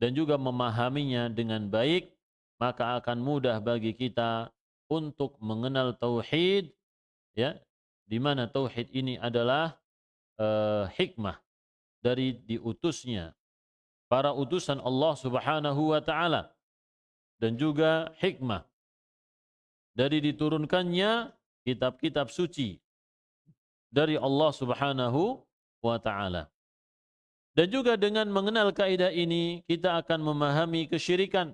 dan juga memahaminya dengan baik, maka akan mudah bagi kita untuk mengenal tauhid, ya, di mana tauhid ini adalah hikmah dari diutusnya para utusan Allah Subhanahu wa taala dan juga hikmah dari diturunkannya kitab-kitab suci dari Allah Subhanahu wa taala. Dan juga dengan mengenal kaidah ini kita akan memahami kesyirikan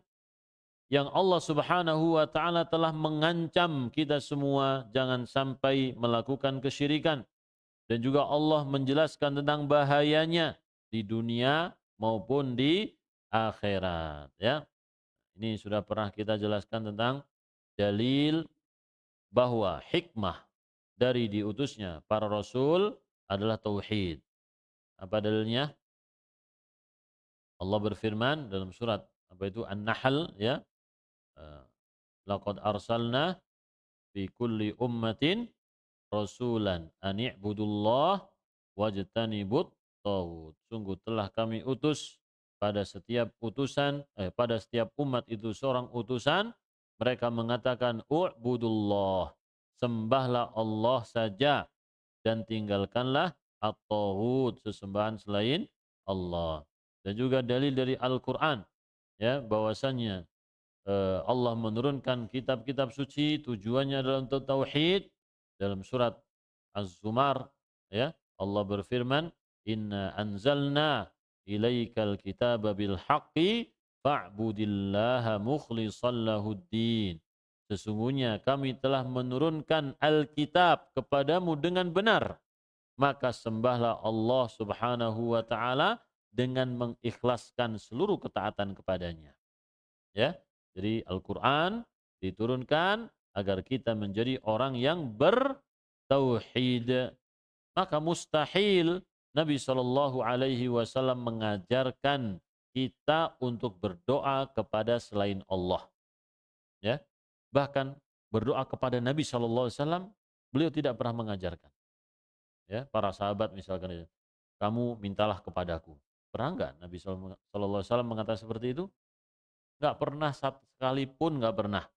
yang Allah Subhanahu wa taala telah mengancam kita semua jangan sampai melakukan kesyirikan, dan juga Allah menjelaskan tentang bahayanya di dunia maupun di akhirat, ya. Ini sudah pernah kita jelaskan tentang dalil bahwa hikmah dari diutusnya para rasul adalah tauhid. Apa dalilnya? Allah berfirman dalam surat apa itu An-Nahl, ya. Laqad arsalna fi kulli ummatin rasulan an i'budullah wajtanibut taghut. Sungguh telah kami utus pada setiap pada setiap umat itu seorang utusan, mereka mengatakan u'budullah, sembahlah Allah saja dan tinggalkanlah at-taghut, sesembahan selain Allah. Dan juga dalil dari Al-Qur'an, ya, bahwasannya Allah menurunkan kitab-kitab suci tujuannya adalah untuk tauhid. Dalam surat Az-Zumar, ya, Allah berfirman, "Inna anzalna ilaikal kitaba bil haqqi fa'budillaha mukhlishan lahuddin." Sesungguhnya kami telah menurunkan Alkitab kepadamu dengan benar, maka sembahlah Allah Subhanahu wa taala dengan mengikhlaskan seluruh ketaatan kepadanya. Ya. Jadi Al-Qur'an diturunkan agar kita menjadi orang yang bertauhid. Maka mustahil Nabi Shallallahu alaihi wasallam mengajarkan kita untuk berdoa kepada selain Allah. Ya. Bahkan berdoa kepada Nabi Shallallahu alaihi wasallam beliau tidak pernah mengajarkan. Ya, para sahabat misalkan, kamu mintalah kepadaku. Pernah enggak Nabi Shallallahu alaihi wasallam mengatakan seperti itu? Enggak pernah, sekalipun enggak pernah.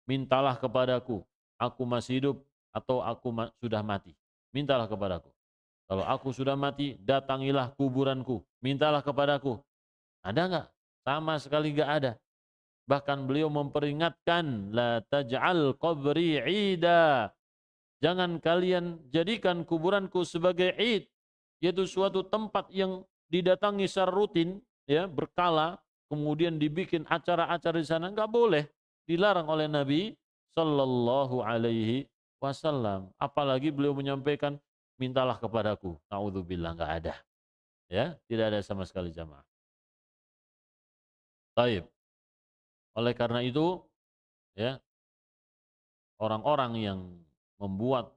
Mintalah kepadaku, aku masih hidup atau aku sudah mati. Mintalah kepadaku. Kalau aku sudah mati, datangilah kuburanku. Mintalah kepadaku. Ada enggak? Sama sekali enggak ada. Bahkan beliau memperingatkan, la taj'al qabri 'ida. Jangan kalian jadikan kuburanku sebagai id, yaitu suatu tempat yang didatangi secara rutin, ya, berkala, kemudian dibikin acara-acara di sana. Enggak boleh, dilarang oleh Nabi Sallallahu Alaihi Wasallam. Apalagi beliau menyampaikan, mintalah kepadaku. Naudzubillah, enggak ada, ya, tidak ada sama sekali jamaah. Baik. Oleh karena itu, ya, orang-orang yang membuat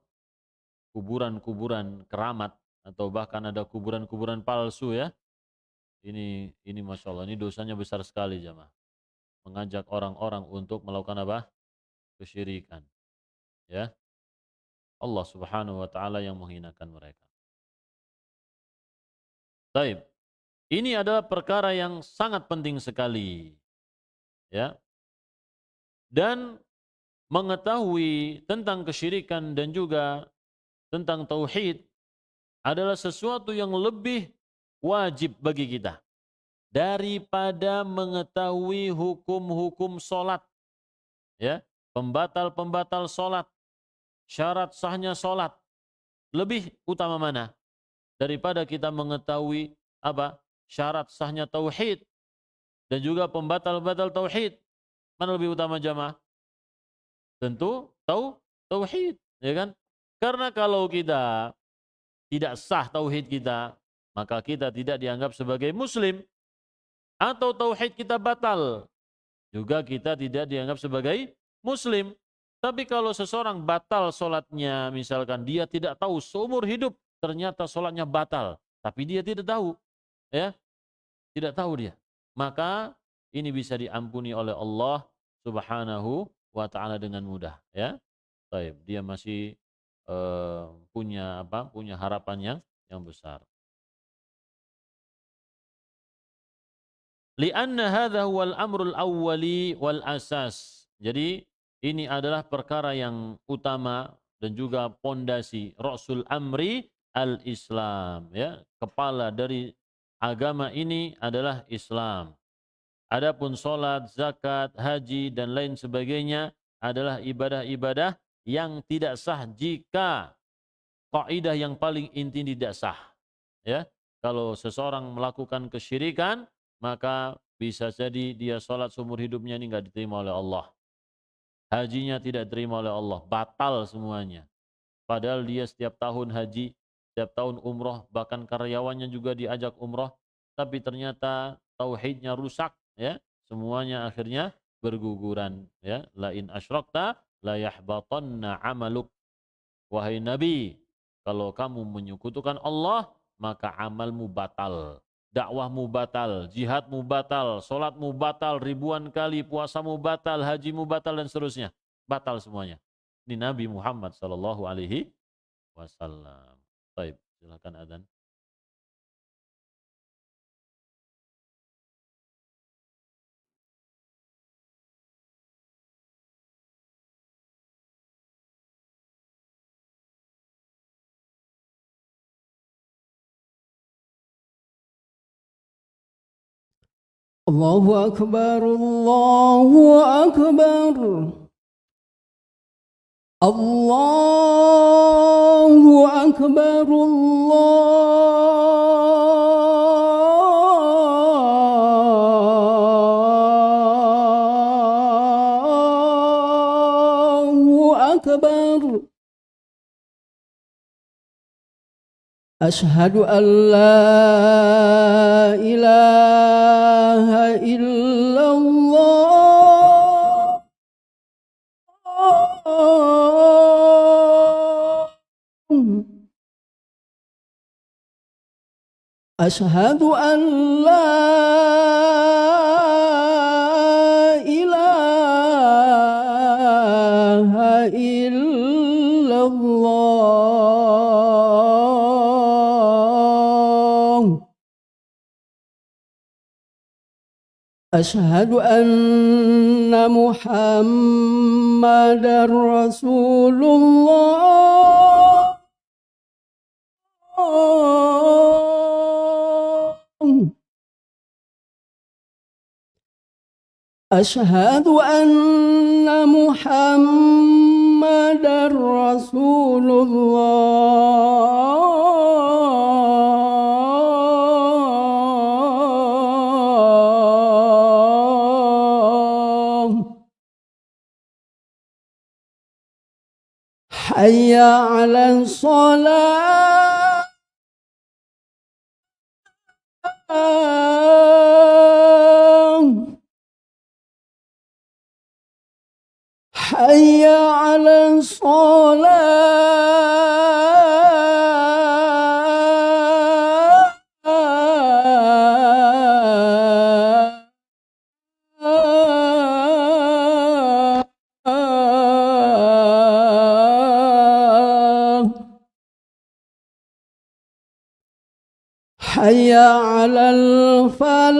kuburan-kuburan keramat atau bahkan ada kuburan-kuburan palsu, ya, ini masya Allah, ini dosanya besar sekali jamaah. Mengajak orang-orang untuk melakukan apa? Kesyirikan. Ya. Allah Subhanahu wa taala yang menghinakan mereka. Baik. Ini adalah perkara yang sangat penting sekali. ya. Dan mengetahui tentang kesyirikan dan juga tentang tauhid adalah sesuatu yang lebih wajib bagi kita daripada mengetahui hukum-hukum solat, ya, pembatal-pembatal solat, syarat sahnya solat. Lebih utama mana daripada kita mengetahui apa syarat sahnya tauhid dan juga pembatal-batal tauhid? Mana lebih utama jamaah? Tentu tauhid, ya kan? Karena kalau kita tidak sah tauhid kita, maka kita tidak dianggap sebagai muslim. Atau tauhid kita batal, juga kita tidak dianggap sebagai muslim. Tapi kalau seseorang batal solatnya, misalkan dia tidak tahu seumur hidup ternyata solatnya batal, tapi dia tidak tahu, ya, tidak tahu dia, maka ini bisa diampuni oleh Allah Subhanahu wa taala dengan mudah, ya. Baik, dia masih punya apa? Punya harapan yang besar. Lianna hadha huwal amrul awwali wal asas. Jadi ini adalah perkara yang utama dan juga pondasi rasul amri al-Islam, ya. Kepala dari agama ini adalah Islam. Adapun salat, zakat, haji dan lain sebagainya adalah ibadah-ibadah yang tidak sah jika kaidah yang paling inti tidak sah, ya. Kalau seseorang melakukan kesyirikan, maka bisa jadi dia sholat seumur hidupnya ini nggak diterima oleh Allah. Hajinya tidak diterima oleh Allah, batal semuanya. Padahal dia setiap tahun haji, setiap tahun umroh, bahkan karyawannya juga diajak umroh, tapi ternyata tauhidnya rusak, ya. Semuanya akhirnya berguguran, ya. La in asyrakta la yahbatanna amaluk. Wahai Nabi, kalau kamu menyekutukan Allah, maka amalmu batal. Dakwahmu batal, jihadmu batal, solatmu batal, ribuan kali puasamu batal, hajimu batal dan seterusnya. Batal semuanya. Ini Nabi Muhammad sallallahu alaihi wasallam. Baik, silakan adzan. الله أكبر الله أكبر الله أكبر الله أكبر أشهد أن لا إله إلا الله أشهد أن لا إله إلا الله أشهد أن محمدا رسول الله أشهد أن محمدا رسول الله حي على الصلاة حي على الصلاة حي على الفلاح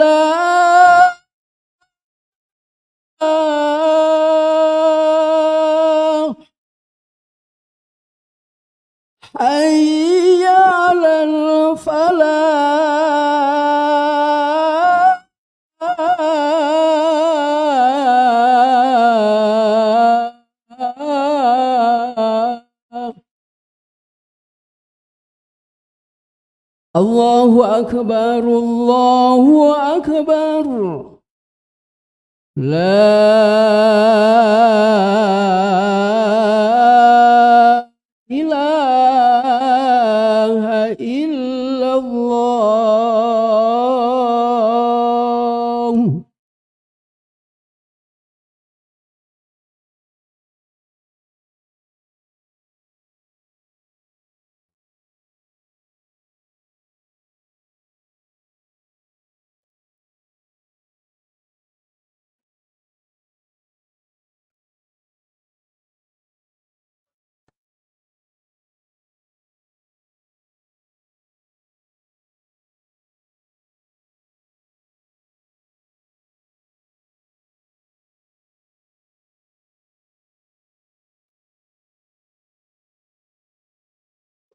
حي على الفلاح الله أكبر الله أكبر لا إله إلا الله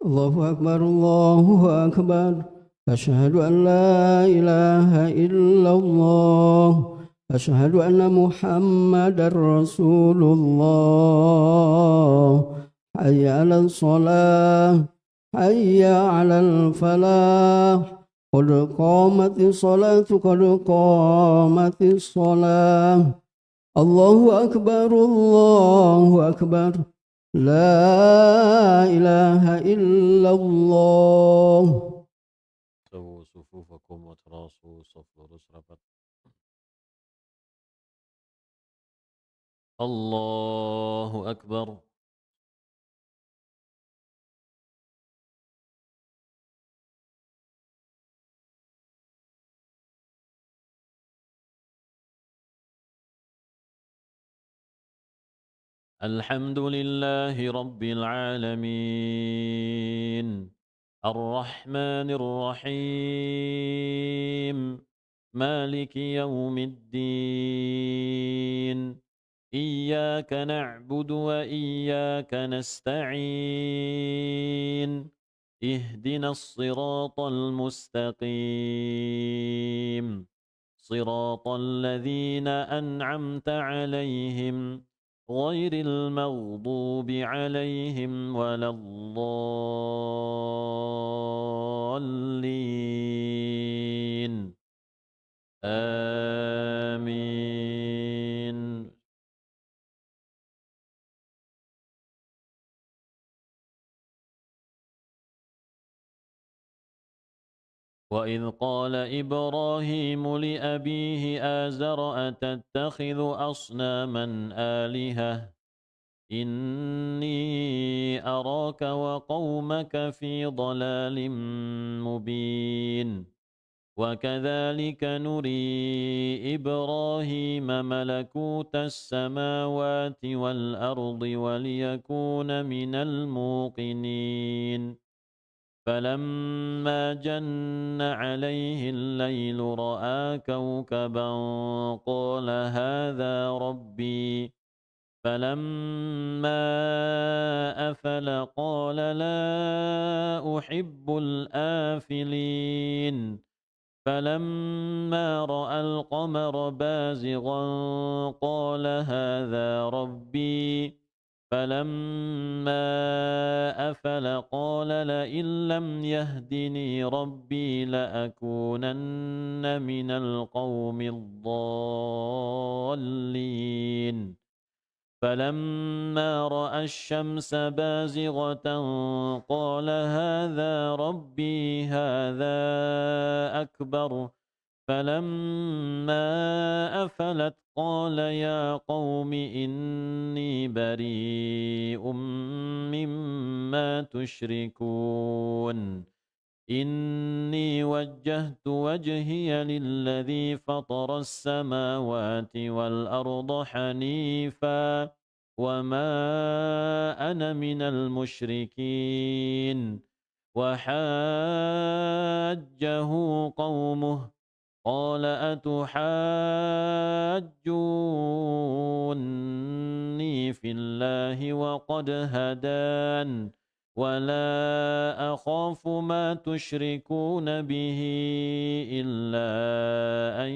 الله أكبر الله أكبر أشهد أن لا إله إلا الله أشهد أن محمدا رسول الله حي على الصلاة حي على الفلاح قد قامت الصلاة قد قامت الصلاة الله أكبر الله أكبر لا إله إلا الله. سووا صفوفكم وتراصوا صف lurus rapat. الله أكبر. الحمد لله رب العالمين الرحمن الرحيم مالك يوم الدين إياك نعبد وإياك نستعين اهدنا الصراط المستقيم صراط الذين أنعمت عليهم غير المغضوب عليهم ولا الضالين آمين. وإذ قال إبراهيم لأبيه آزر أتتخذ أصناما آلهة إني أراك وقومك في ضلال مبين وكذلك نري إبراهيم ملكوت السماوات والأرض وليكون من الموقنين فلما جن عليه الليل رأى كوكبا قال هذا ربي فلما أفل قال لا أحب الآفلين فلما رأى القمر بازغا قال هذا ربي فلما أفل قال لئن لم يهدني ربي لأكونن من القوم الضالين فلما رأى الشمس بازغة قال هذا ربي هذا أكبر فلما أفلت قال يا قوم إني بريء مما تشركون إني وجهت وجهي للذي فطر السماوات والأرض حنيفا وما أنا من المشركين وحاجه قومه قال أتحاجوني في الله وقد هدان ولا أخاف ما تشركون به إلا أن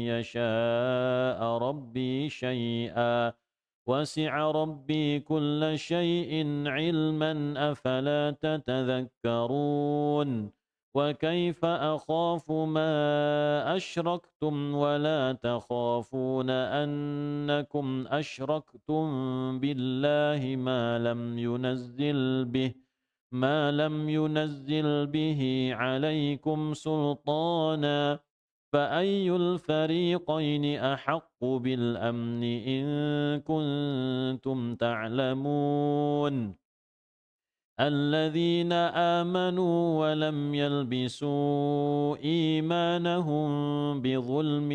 يشاء ربي شيئا وسع ربي كل شيء علما أفلا تتذكرون وكيف أخاف ما أشركتم ولا تخافون أنكم أشركتم بالله ما لم ينزل به عليكم سلطانا فأي الفريقين أحق بالأمن إن كنتم تعلمون الذين آمنوا ولم يلبسوا إيمانهم بظلم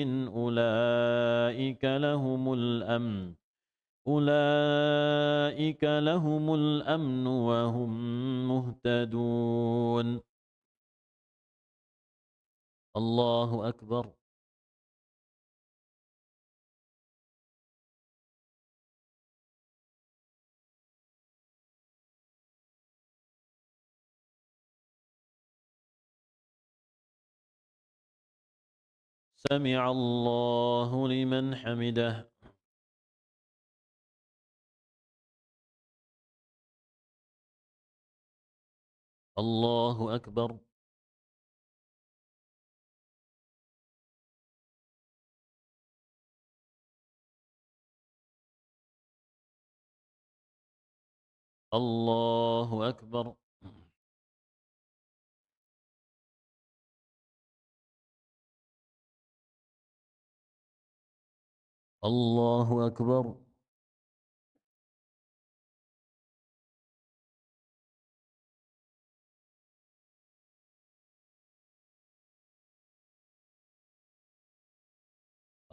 أولئك لهم الأمن وهم مهتدون الله أكبر سمع الله لمن حمده الله أكبر الله أكبر الله أكبر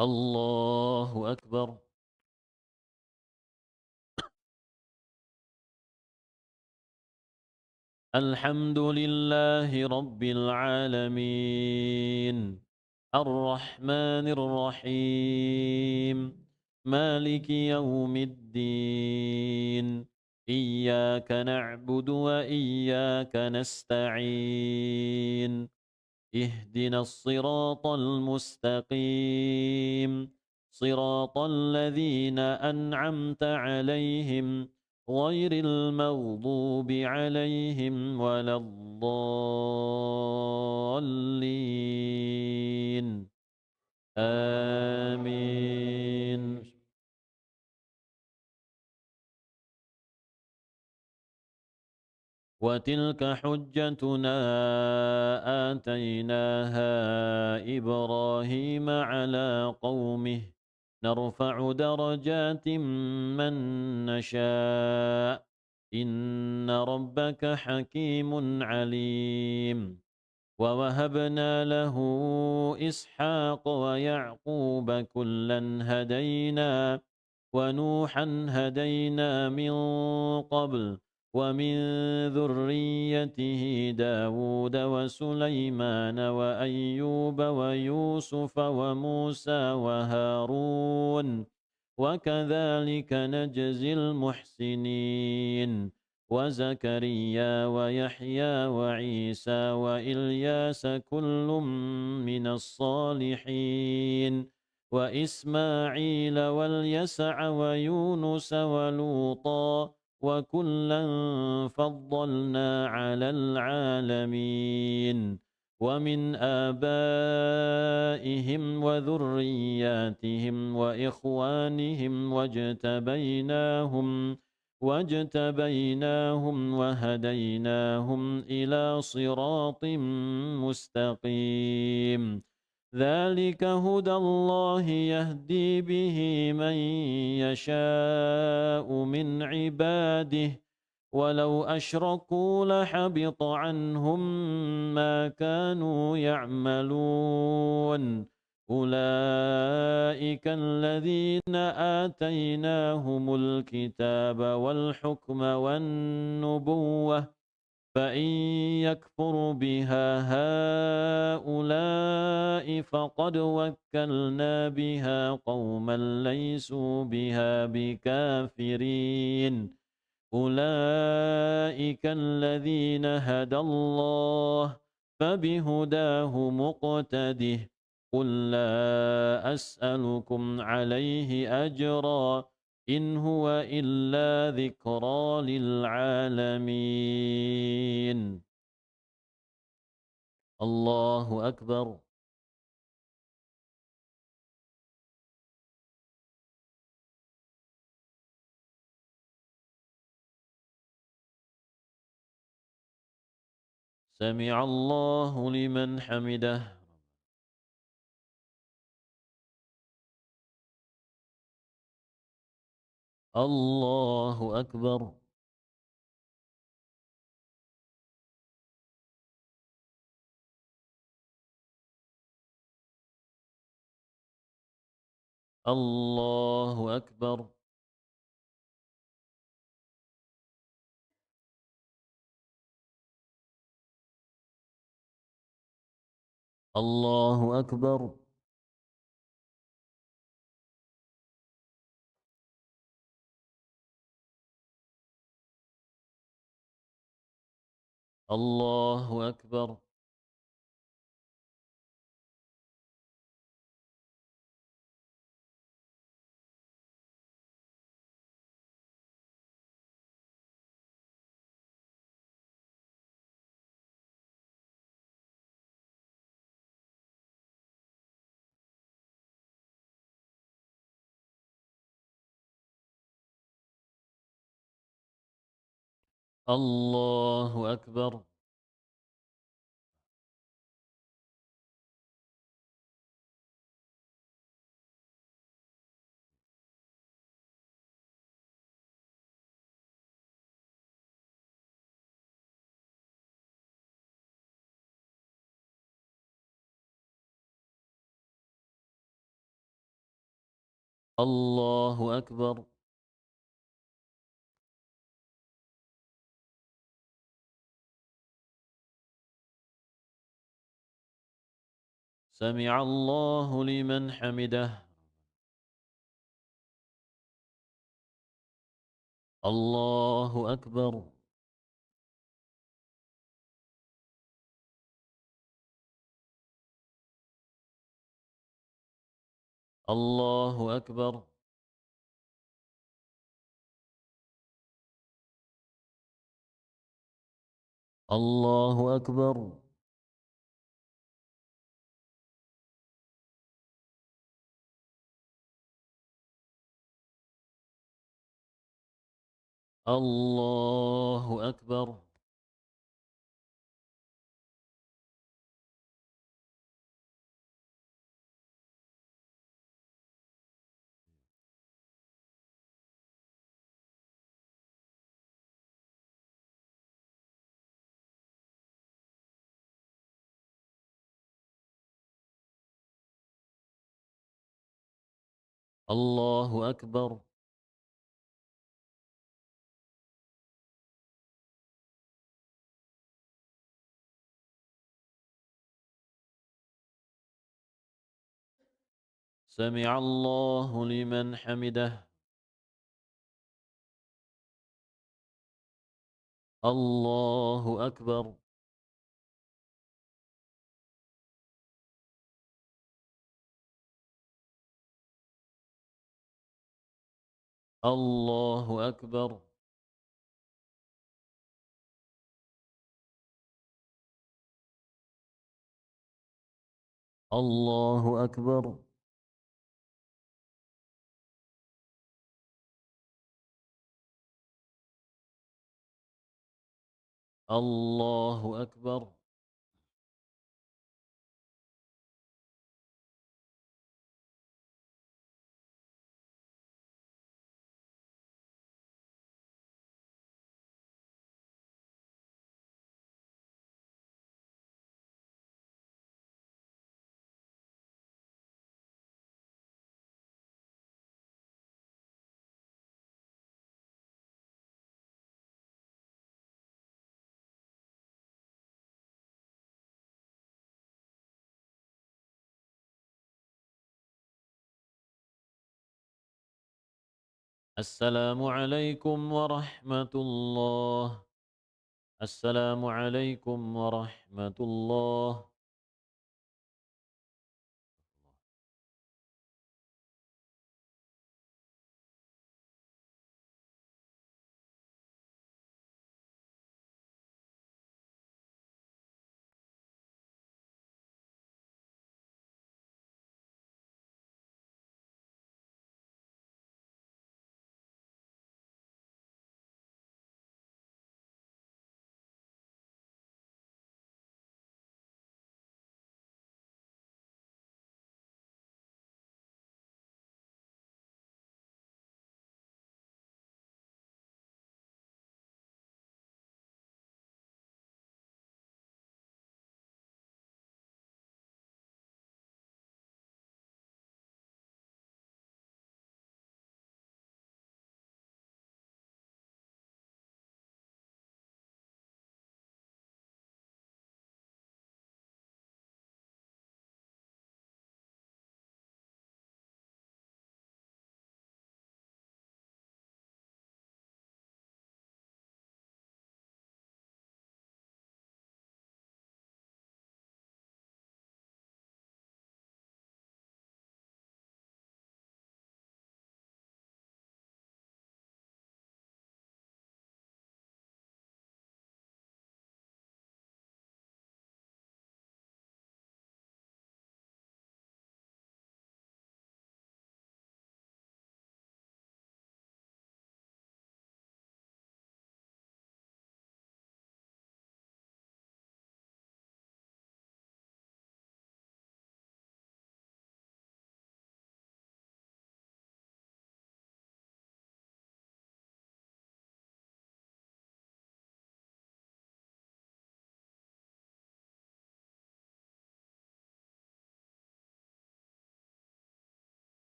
الله أكبر الحمد لله رب العالمين الرحمن الرحيم مالك يوم الدين إياك نعبد وإياك نستعين اهدنا الصراط المستقيم صراط الذين أنعمت عليهم غير المغضوب عليهم ولا الضالين آمين وتلك حجتنا آتيناها إبراهيم على قومه نرفع درجات من نشاء إن ربك حكيم عليم ووهبنا له إسحاق ويعقوب كلا هدينا ونوحا هدينا من قبل ومن ذريته داود وسليمان وأيوب ويوسف وموسى وهارون وكذلك نجزي المحسنين وزكريا ويحيى وعيسى وإلياس كل من الصالحين وإسماعيل واليسع ويونس ولوطا وكلا فضلنا على العالمين ومن آبائهم وذرياتهم وإخوانهم واجتبيناهم وهديناهم إلى صراط مستقيم ذلك هدى الله يهدي به من يشاء من عباده ولو أشركوا لحبط عنهم ما كانوا يعملون أولئك الذين آتيناهم الكتاب والحكم والنبوة فإن يكفر بها هؤلاء فقد وكلنا بها قوما ليسوا بها بكافرين أولئك الذين هدى الله فبهداه مقتده قل لا أسألكم عليه أجرا إن هو إلا ذكرى للعالمين الله أكبر سمع الله لمن حمده الله أكبر الله أكبر الله أكبر الله أكبر الله أكبر الله أكبر سمع الله لمن حمده الله أكبر الله أكبر الله أكبر الله أكبر الله أكبر سمع الله لمن حمده الله أكبر الله أكبر الله أكبر الله أكبر السلام عليكم ورحمة الله. السلام عليكم ورحمة الله.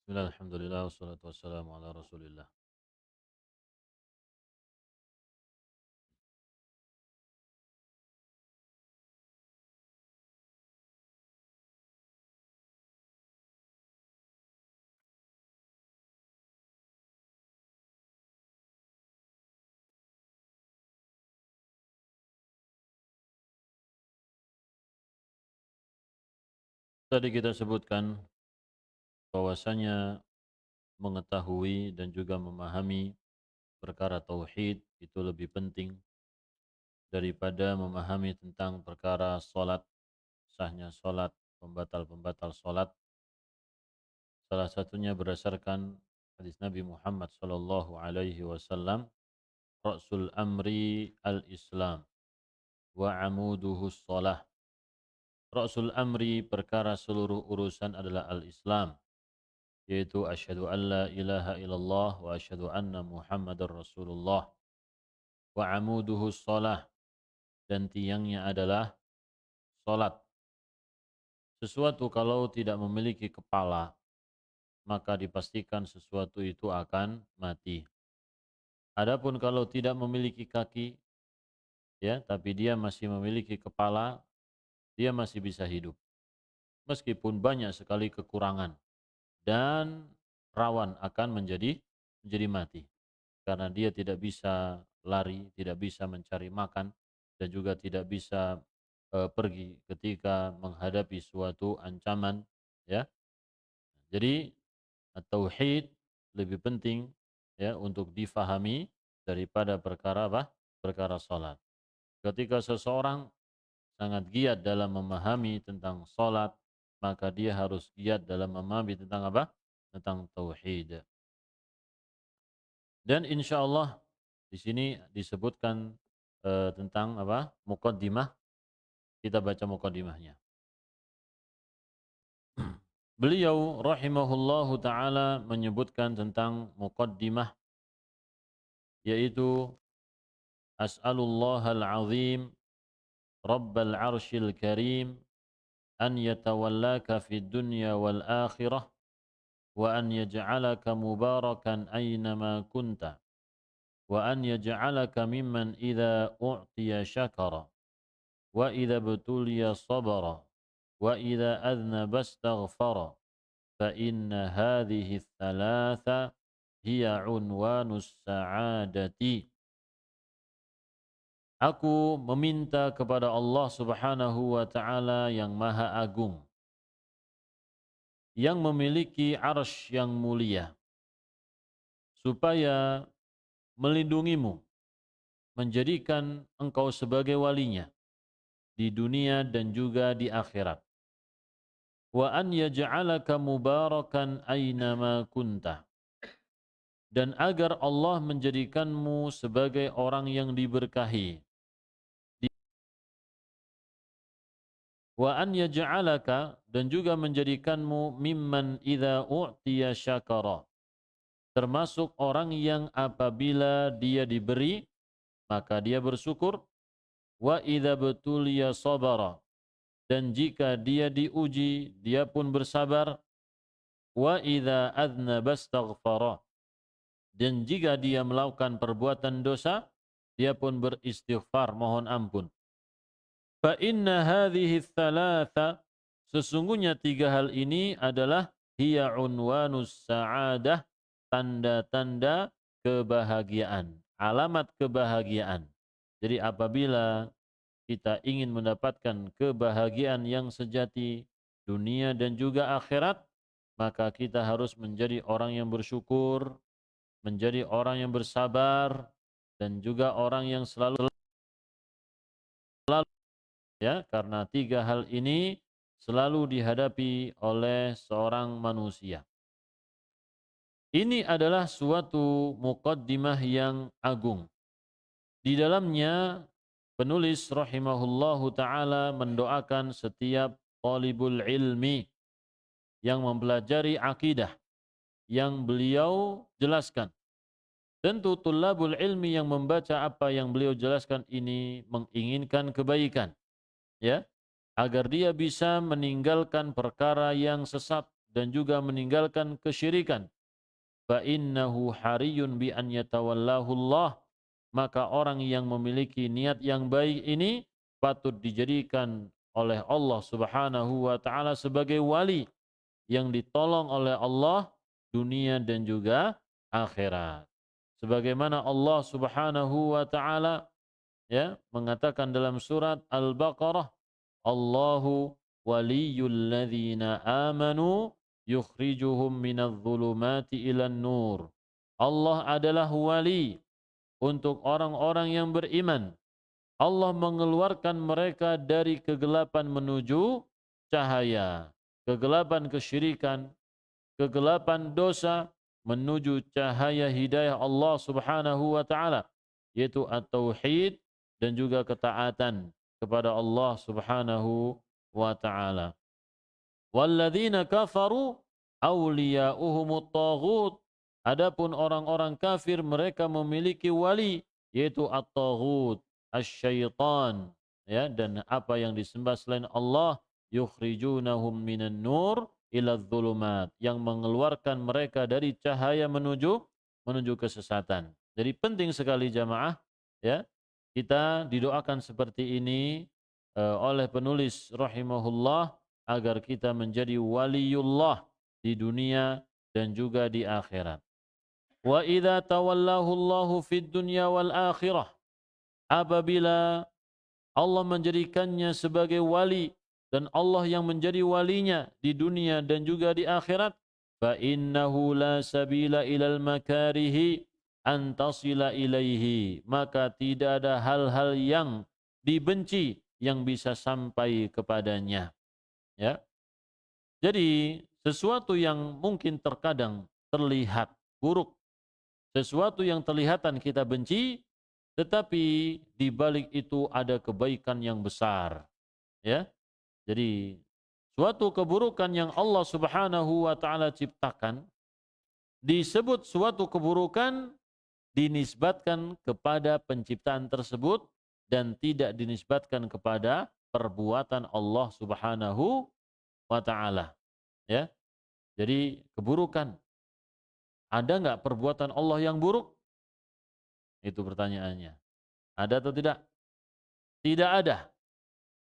Bismillah, alhamdulillah, wassalatu wassalamu ala rasulillah. Tadi kita sebutkan bahwasanya mengetahui dan juga memahami perkara tauhid itu lebih penting daripada memahami tentang perkara salat, sahnya salat, pembatal-pembatal salat. Salah satunya berdasarkan hadis Nabi Muhammad sallallahu alaihi wasallam, Rasul amri al-Islam wa amuduhu shalah. Rasul amri, perkara seluruh urusan adalah al-Islam, yaitu asyhadu an la ilaha illallah wa asyhadu anna Muhammadar Rasulullah. Wa amuduhu shalah, dan tiangnya adalah salat. Sesuatu kalau tidak memiliki kepala, maka dipastikan sesuatu itu akan mati. Adapun kalau tidak memiliki kaki, ya, tapi dia masih memiliki kepala, dia masih bisa hidup. Meskipun banyak sekali kekurangan dan rawan akan menjadi mati. Karena dia tidak bisa lari, tidak bisa mencari makan, dan juga tidak bisa pergi ketika menghadapi suatu ancaman, ya. Jadi tauhid lebih penting, ya, untuk difahami daripada perkara apa? Perkara salat. Ketika seseorang sangat giat dalam memahami tentang salat, maka dia harus giat dalam memahami tentang apa? Tentang tauhid. Dan insya Allah di sini disebutkan tentang apa? Muqaddimah. Kita baca muqaddimahnya. Beliau rahimahullahu taala menyebutkan tentang muqaddimah, yaitu as'alullahal azim rabbal arsyil karim an yatawallaka fid dunya wal akhirah wa an yaj'alaka mubarakan aynama kunta wa an yaj'alaka mimman idza u'tiya syakara wa idza butuliya sabara wa idza adhnaba astaghfara fa inna hadhihi thalatha hiya unwanus sa'adati. Aku meminta kepada Allah Subhanahu wa taala yang Maha Agung, yang memiliki arsy yang mulia, supaya melindungimu, menjadikan engkau sebagai walinya di dunia dan juga di akhirat. Wa an yaj'alaka mubarakan aynama kunta, dan agar Allah menjadikanmu sebagai orang yang diberkahi. Wa an yaj'alaka, dan juga menjadikanmu mimman idza u'tiya syakara, termasuk orang yang apabila dia diberi maka dia bersyukur. Wa idza butuliya sabara, dan jika dia diuji dia pun bersabar. Wa idza adznaba astaghfara, dan jika dia melakukan perbuatan dosa dia pun beristighfar, mohon ampun. Fa inna hadhihi thalatha, sesungguhnya tiga hal ini adalah hiya unwanus sa'adah, tanda-tanda kebahagiaan, alamat kebahagiaan. Jadi apabila kita ingin mendapatkan kebahagiaan yang sejati dunia dan juga akhirat, maka kita harus menjadi orang yang bersyukur, menjadi orang yang bersabar, dan juga orang yang selalu, ya, karena tiga hal ini selalu dihadapi oleh seorang manusia. Ini adalah suatu muqaddimah yang agung. Di dalamnya penulis rahimahullahu taala mendoakan setiap talibul ilmi yang mempelajari akidah yang beliau jelaskan. Tentu tulabul ilmi yang membaca apa yang beliau jelaskan ini menginginkan kebaikan, ya, agar dia bisa meninggalkan perkara yang sesat dan juga meninggalkan kesyirikan. Fa innahu hariyun bi an yatawallahu Allah. Maka orang yang memiliki niat yang baik ini patut dijadikan oleh Allah Subhanahu wa taala sebagai wali yang ditolong oleh Allah dunia dan juga akhirat. Sebagaimana Allah Subhanahu wa taala mengatakan dalam surat Al-Baqarah, Allahu waliyul ladzina amanu yukhrijuhum minadh dhulumati ilan nur. Allah adalah wali untuk orang-orang yang beriman. Allah mengeluarkan mereka dari kegelapan menuju cahaya. Kegelapan kesyirikan, kegelapan dosa menuju cahaya hidayah Allah Subhanahu wa taala, yaitu at-tauhid dan juga ketaatan kepada Allah Subhanahu wa taala. Walladzina kafaru awliya'uhumut taghut. Adapun orang-orang kafir mereka memiliki wali yaitu at-taghut, asy-syaitan, dan apa yang disembah selain Allah, yukhrijunahum minan nur ila dhulumat, yang mengeluarkan mereka dari cahaya menuju kesesatan. Jadi penting sekali jamaah, kita didoakan seperti ini oleh penulis rahimahullah agar kita menjadi waliullah di dunia dan juga di akhirat. Wa idza tawallahu Allahu fid dunya wal akhirah, apabila Allah menjadikannya sebagai wali dan Allah yang menjadi walinya di dunia dan juga di akhirat, fa innahu la sabila ilal makarihi an tasila ilaihi, maka tidak ada hal-hal yang dibenci yang bisa sampai kepadanya. Jadi sesuatu yang mungkin terkadang terlihat buruk, sesuatu yang terlihatan kita benci, tetapi di balik itu ada kebaikan yang besar. Jadi suatu keburukan yang Allah Subhanahu wa taala ciptakan disebut suatu keburukan dinisbatkan kepada penciptaan tersebut dan tidak dinisbatkan kepada perbuatan Allah Subhanahu wa taala. Jadi keburukan, ada enggak perbuatan Allah yang buruk? Itu pertanyaannya. Ada atau tidak? Tidak ada.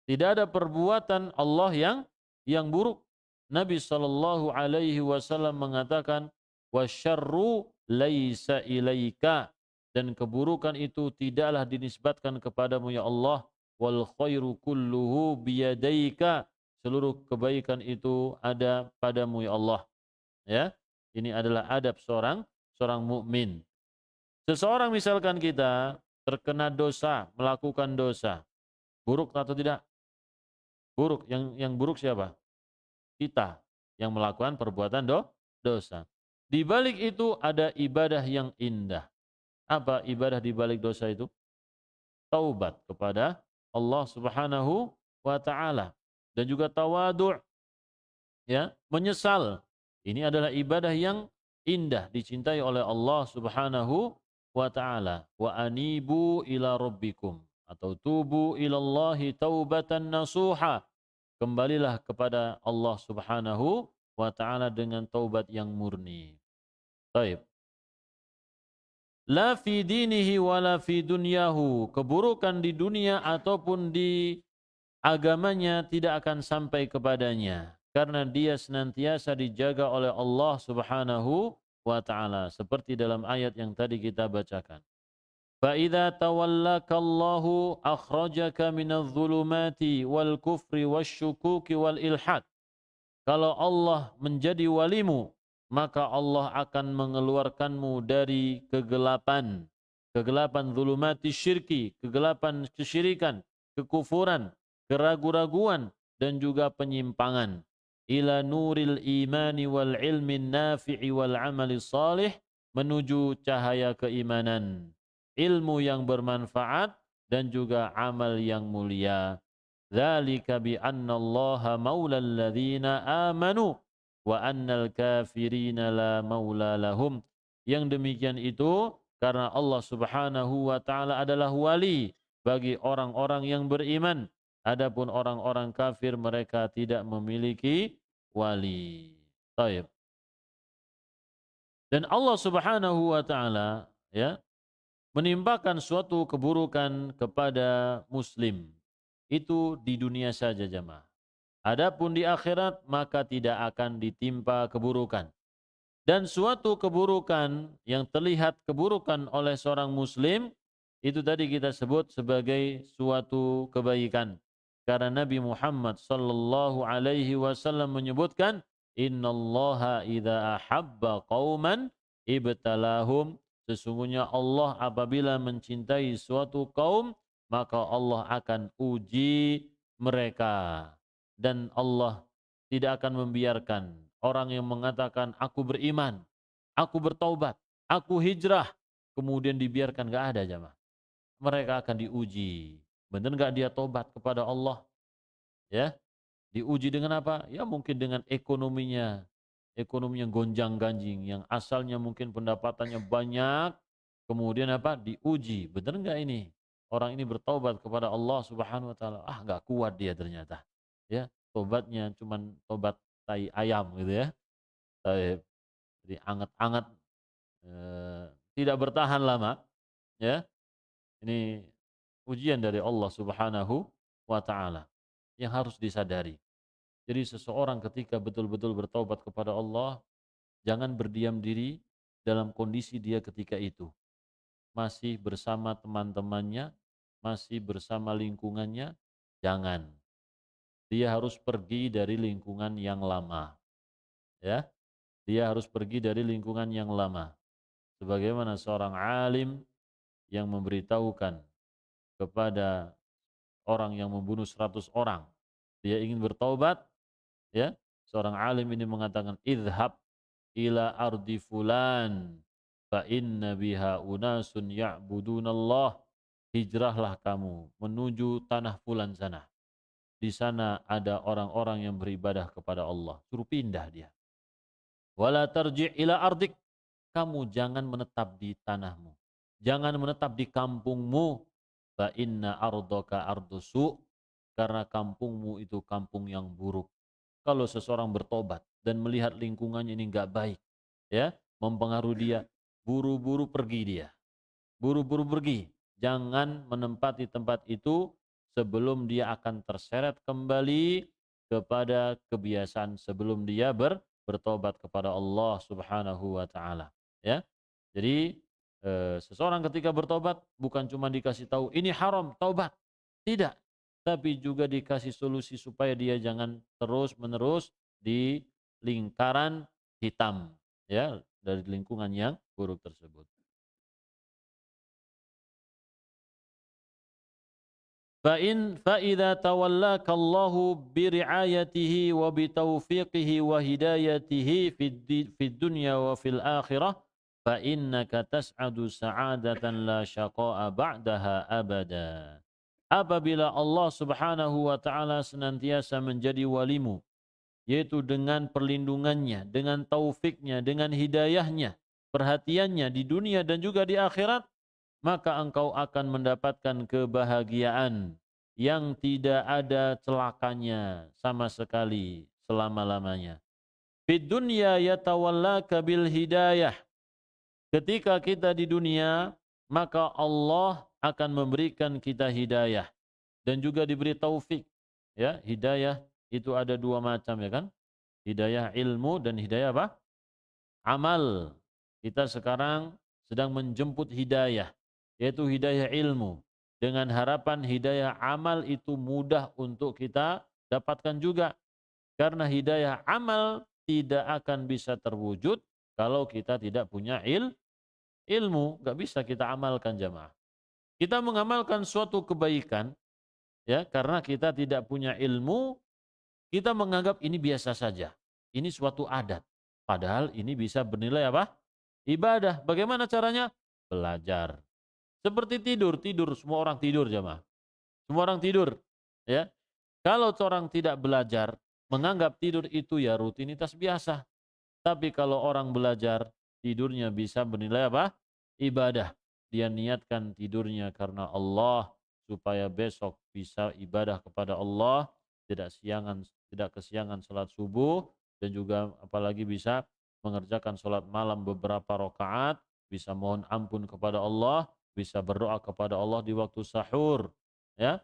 Tidak ada perbuatan Allah yang buruk. Nabi sallallahu alaihi wasallam mengatakan, wasyarru laisa ilaika, dan keburukan itu tidaklah dinisbatkan kepadamu ya Allah, wal khairu kulluhu biyadaika, seluruh kebaikan itu ada padamu ya Allah. Ini adalah adab seorang mukmin. Seseorang misalkan kita terkena dosa, melakukan dosa, buruk atau tidak? Buruk. Yang buruk siapa? Kita yang melakukan perbuatan dosa. Di balik itu ada ibadah yang indah. Apa ibadah di balik dosa itu? Taubat kepada Allah Subhanahu wa taala dan juga tawadhu', menyesal. Ini adalah ibadah yang indah, dicintai oleh Allah Subhanahu wa taala. Wa anibu ila rabbikum, atau tubu ilallahi taubatan nasuha. Kembalilah kepada Allah Subhanahu wa taala dengan taubat yang murni. Baik. La fi dinihi wa la fi dunyahu, keburukan di dunia ataupun di agamanya tidak akan sampai kepadanya karena dia senantiasa dijaga oleh Allah Subhanahu wa taala, seperti dalam ayat yang tadi kita bacakan. Fa idza tawallaka Allahu akhrajaka minadh dhulumati wal kufri wasyukuki wal ilhad. Kalau Allah menjadi walimu, maka Allah akan mengeluarkanmu dari kegelapan zulumati syirki, kegelapan kesyirikan, kekufuran, keraguan-raguan dan juga penyimpangan, ila nuril imani wal ilmi nafi'i wal amali salih, menuju cahaya keimanan, ilmu yang bermanfaat dan juga amal yang mulia. Dzalika bi anna Allaha maulal ladzina amanu wa annal kafirina la maula lahum. Yang demikian itu karena Allah Subhanahu wa taala adalah wali bagi orang-orang yang beriman. Adapun orang-orang kafir mereka tidak memiliki wali. Taib. Dan Allah Subhanahu wa taala ya menimpakan suatu keburukan kepada muslim itu di dunia saja jamaah. Adapun di akhirat maka tidak akan ditimpa keburukan. Dan suatu keburukan yang terlihat keburukan oleh seorang muslim itu tadi kita sebut sebagai suatu kebaikan. Karena Nabi Muhammad sallallahu alaihi wasallam menyebutkan innallaha idza ahabba qauman ibtalahum, sesungguhnya Allah apabila mencintai suatu kaum maka Allah akan uji mereka. Dan Allah tidak akan membiarkan orang yang mengatakan aku beriman, aku bertaubat, aku hijrah, kemudian dibiarkan, gak ada jamaah. Mereka akan diuji. Benar gak dia tobat kepada Allah? Ya, diuji dengan apa? Ya mungkin dengan ekonominya. Ekonominya gonjang-ganjing, yang asalnya mungkin pendapatannya banyak, kemudian apa? Diuji. Benar gak ini? Orang ini bertaubat kepada Allah Subhanahu wa taala. Ah, gak kuat dia ternyata. Ya, tobatnya cuman tobat tai ayam gitu ya. Jadi anget-anget, eh, tidak bertahan lama, ya. Ini ujian dari Allah Subhanahu wa taala yang harus disadari. Jadi seseorang ketika betul-betul bertaubat kepada Allah, jangan berdiam diri dalam kondisi dia ketika itu. Masih bersama teman-temannya, masih bersama lingkungannya, jangan. Dia harus pergi dari lingkungan yang lama, ya. Dia harus pergi dari lingkungan yang lama. Sebagaimana seorang alim yang memberitahukan kepada orang yang membunuh 100 orang, dia ingin bertaubat, ya. Seorang alim ini mengatakan, "Idhhab ila ardi fulan fa inna biha unasun ya'budunallah." Hijrahlah kamu menuju tanah fulan sana. Di sana ada orang-orang yang beribadah kepada Allah. Suruh pindah dia. Wala tarji' ila ardik. Kamu jangan menetap di tanahmu. Jangan menetap di kampungmu. Fa inna ardaka ardusu. Karena kampungmu itu kampung yang buruk. Kalau seseorang bertobat dan melihat lingkungannya ini enggak baik, ya, mempengaruhi dia, buru-buru pergi dia. Buru-buru pergi. Jangan menempati tempat itu sebelum dia akan terseret kembali kepada kebiasaan sebelum dia bertobat kepada Allah Subhanahu wa taala, ya. Jadi seseorang ketika bertobat bukan cuma dikasih tahu ini haram, taubat. Tidak, tapi juga dikasih solusi supaya dia jangan terus-menerus di lingkaran hitam, ya, dari lingkungan yang buruk tersebut. فإذا تولاك الله برعايته وبتوفيقه وهدايته في الدنيا وفي الآخرة فإنك تسعد سعادة لا شقاء بعدها أبدا. Apabila Allah Subhanahu wa taala senantiasa menjadi walimu, yaitu dengan perlindungannya, dengan taufiknya, dengan hidayahnya, perhatiannya di dunia dan juga di akhirat, maka engkau akan mendapatkan kebahagiaan yang tidak ada celakanya sama sekali selama-lamanya. Fid dunya yatawallaka bil hidayah. Ketika kita di dunia, maka Allah akan memberikan kita hidayah dan juga diberi taufik. Ya, hidayah itu ada dua macam, ya kan? Hidayah ilmu dan hidayah apa? Amal. Kita sekarang sedang menjemput hidayah, yaitu hidayah ilmu. Dengan harapan hidayah amal itu mudah untuk kita dapatkan juga. Karena hidayah amal tidak akan bisa terwujud kalau kita tidak punya ilmu. Gak bisa kita amalkan jamaah. Kita mengamalkan suatu kebaikan, ya, karena kita tidak punya ilmu, kita menganggap ini biasa saja. Ini suatu adat. Padahal ini bisa bernilai apa? Ibadah. Bagaimana caranya? Belajar. Seperti tidur, semua orang tidur jamaah. Semua orang tidur, ya. Kalau seorang tidak belajar, menganggap tidur itu ya rutinitas biasa. Tapi kalau orang belajar, tidurnya bisa bernilai apa? Ibadah. Dia niatkan tidurnya karena Allah supaya besok bisa ibadah kepada Allah, tidak kesiangan salat subuh, dan juga apalagi bisa mengerjakan sholat malam beberapa rakaat, bisa mohon ampun kepada Allah, bisa berdoa kepada Allah di waktu sahur, ya.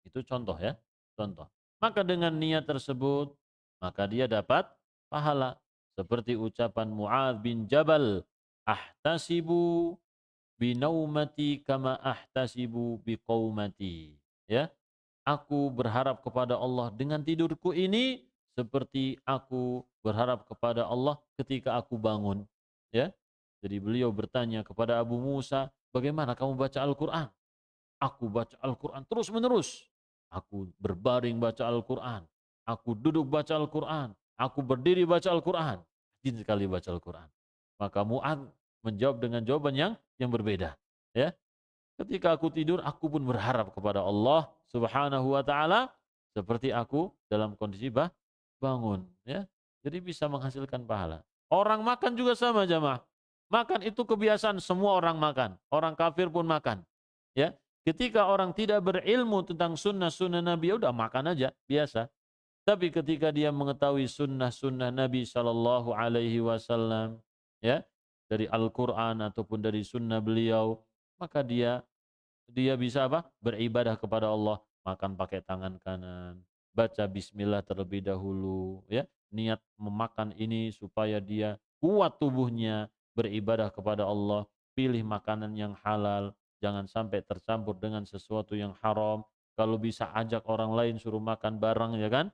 Itu contoh ya, contoh. Maka dengan niat tersebut, maka dia dapat pahala. Seperti ucapan Mu'adz bin Jabal, ahtasibu binaumati kama ahtasibu biqaumati. Ya, aku berharap kepada Allah dengan tidurku ini seperti aku berharap kepada Allah ketika aku bangun. Ya, jadi beliau bertanya kepada Abu Musa, bagaimana kamu baca Al-Quran? Aku baca Al-Quran terus-menerus. Aku berbaring baca Al-Quran. Aku duduk baca Al-Quran. Aku berdiri baca Al-Quran. Rajin sekali baca Al-Quran. Maka Mu'adz menjawab dengan jawaban yang berbeda. Ya, ketika aku tidur, aku pun berharap kepada Allah Subhanahu wa taala seperti aku dalam kondisi bangun, ya. Jadi bisa menghasilkan pahala. Orang makan juga sama, jamaah. Makan itu kebiasaan, semua orang makan. Orang kafir pun makan. Ya. Ketika orang tidak berilmu tentang sunnah-sunnah Nabi, ya udah makan aja, biasa. Tapi ketika dia mengetahui sunnah-sunnah Nabi Shallallahu Alaihi Wasallam, ya, dari Al-Quran ataupun dari sunnah beliau, maka dia bisa apa? Beribadah kepada Allah, makan pakai tangan kanan, baca bismillah terlebih dahulu, ya. Niat memakan ini supaya dia kuat tubuhnya, beribadah kepada Allah, pilih makanan yang halal, jangan sampai tercampur dengan sesuatu yang haram. Kalau bisa ajak orang lain suruh makan bareng, ya kan?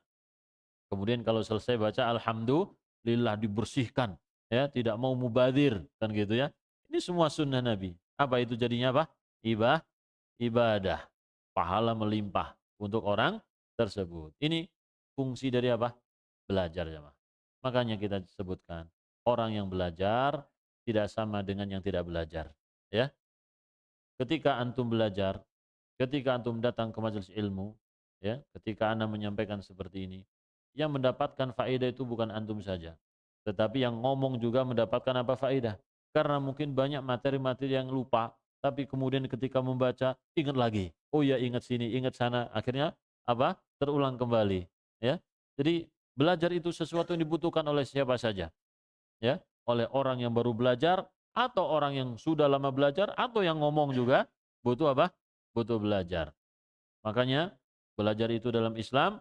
Kemudian kalau selesai baca alhamdulillah dibersihkan, ya, tidak mau mubadir kan gitu ya. Ini semua sunnah Nabi. Apa itu jadinya apa? Ibadah. Pahala melimpah untuk orang tersebut. Ini fungsi dari apa? Belajar, jemaah. Makanya kita sebutkan orang yang belajar tidak sama dengan yang tidak belajar, ya. Ketika antum belajar, ketika antum datang ke majelis ilmu, ya, ketika Anda menyampaikan seperti ini, yang mendapatkan faedah itu bukan antum saja, tetapi yang ngomong juga mendapatkan apa faedah. Karena mungkin banyak materi-materi yang lupa, tapi kemudian ketika membaca ingat lagi. Oh ya, ingat sini, ingat sana, akhirnya apa? Terulang kembali, ya. Jadi belajar itu sesuatu yang dibutuhkan oleh siapa saja, ya, oleh orang yang baru belajar atau orang yang sudah lama belajar atau yang ngomong juga butuh apa? Butuh belajar. Makanya belajar itu dalam Islam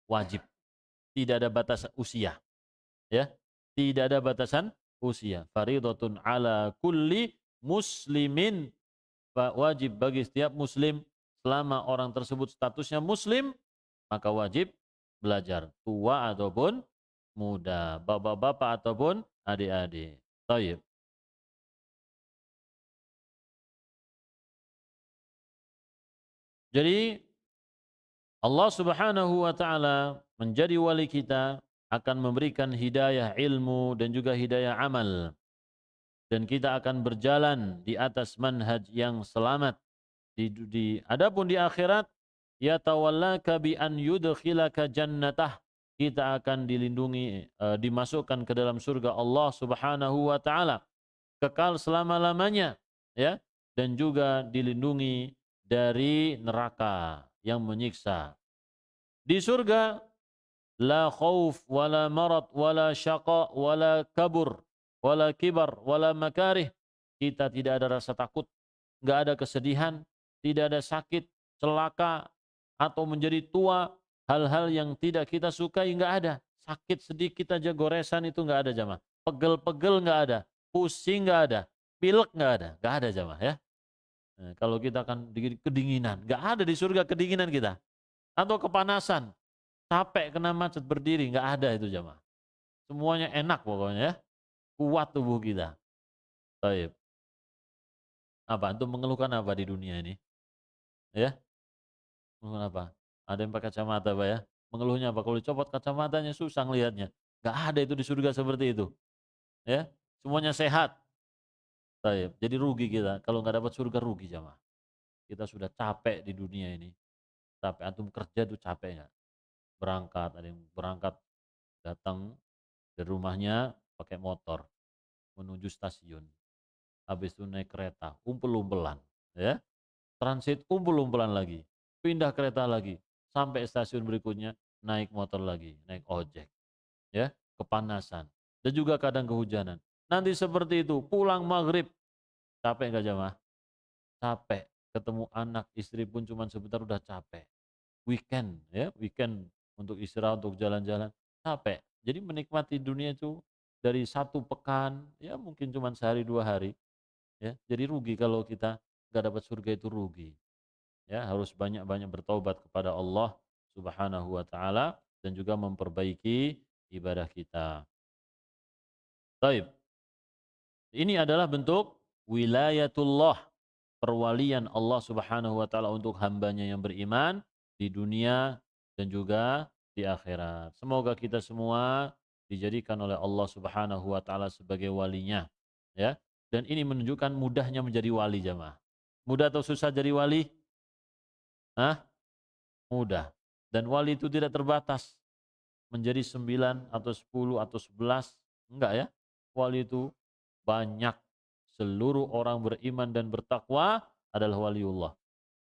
wajib. Tidak ada batas usia, ya. Tidak ada batasan usia. Faridatun ala kulli muslimin, wajib bagi setiap muslim selama orang tersebut statusnya muslim, maka wajib belajar, tua ataupun muda, bapak-bapak ataupun adik-adik. Baik. Jadi Allah Subhanahu wa taala menjadi wali kita akan memberikan hidayah ilmu dan juga hidayah amal, dan kita akan berjalan di atas manhaj yang selamat adapun di akhirat yatawallaka bi an yudkhilaka jannatah, kita akan dilindungi, dimasukkan ke dalam surga Allah Subhanahu wa taala kekal selama-lamanya, ya, dan juga dilindungi dari neraka yang menyiksa. Di surga la khauf wala marad wala syaqa wala kabur wala kibar wala makarih. Kita tidak ada rasa takut, enggak ada kesedihan, tidak ada sakit, celaka atau menjadi tua, hal-hal yang tidak kita sukai enggak ada. Sakit sedikit aja goresan itu enggak ada, jamaah. Pegel-pegel enggak ada, pusing enggak ada, pilek enggak ada, jamaah, ya. Nah, kalau kita kan kedinginan, enggak ada di surga kedinginan kita. Atau kepanasan, capek kena macet berdiri, enggak ada itu, jamaah. Semuanya enak pokoknya, ya. Kuat tubuh kita. Baik. Apa antum mengeluhkan apa di dunia ini? Ya? Mengeluhkan apa? Ada yang pakai kacamata, Pak, ya? Mengeluhnya apa? Kalau dicopot kacamatanya susah ngelihatnya. Enggak ada itu di surga seperti itu. Ya? Semuanya sehat. Baik. Jadi rugi kita. Kalau enggak dapat surga rugi, jamaah. Kita sudah capek di dunia ini. Capek, antum kerja tuh capek enggak? Berangkat, ada yang berangkat datang dari rumahnya pakai motor menuju stasiun. Habis itu naik kereta, umpel-umpelan, ya. Transit umpel-umpelan lagi. Pindah kereta lagi sampai stasiun berikutnya naik motor lagi, naik ojek. ya, kepanasan, dan juga kadang kehujanan. Nanti seperti itu, pulang maghrib, capek nggak jamaah? Capek. Ketemu anak, istri pun cuma sebentar udah capek. Weekend, ya, weekend untuk istirahat, untuk jalan-jalan, capek. Jadi menikmati dunia itu dari satu pekan, ya mungkin cuma sehari dua hari, ya. Jadi rugi kalau kita nggak dapat surga, itu rugi. Ya, harus banyak-banyak bertaubat kepada Allah Subhanahu wa taala dan juga memperbaiki ibadah kita. Baik, ini adalah bentuk wilayatullah, perwalian Allah Subhanahu wa taala untuk hambanya yang beriman di dunia dan juga di akhirat. Semoga kita semua dijadikan oleh Allah Subhanahu wa taala sebagai walinya, ya. Dan ini menunjukkan mudahnya menjadi wali jamaah. Mudah atau susah jadi wali? Hah? Mudah. Dan wali itu tidak terbatas menjadi 9 atau 10 atau 11. Enggak ya. Wali itu banyak. Seluruh orang beriman dan bertakwa adalah waliullah.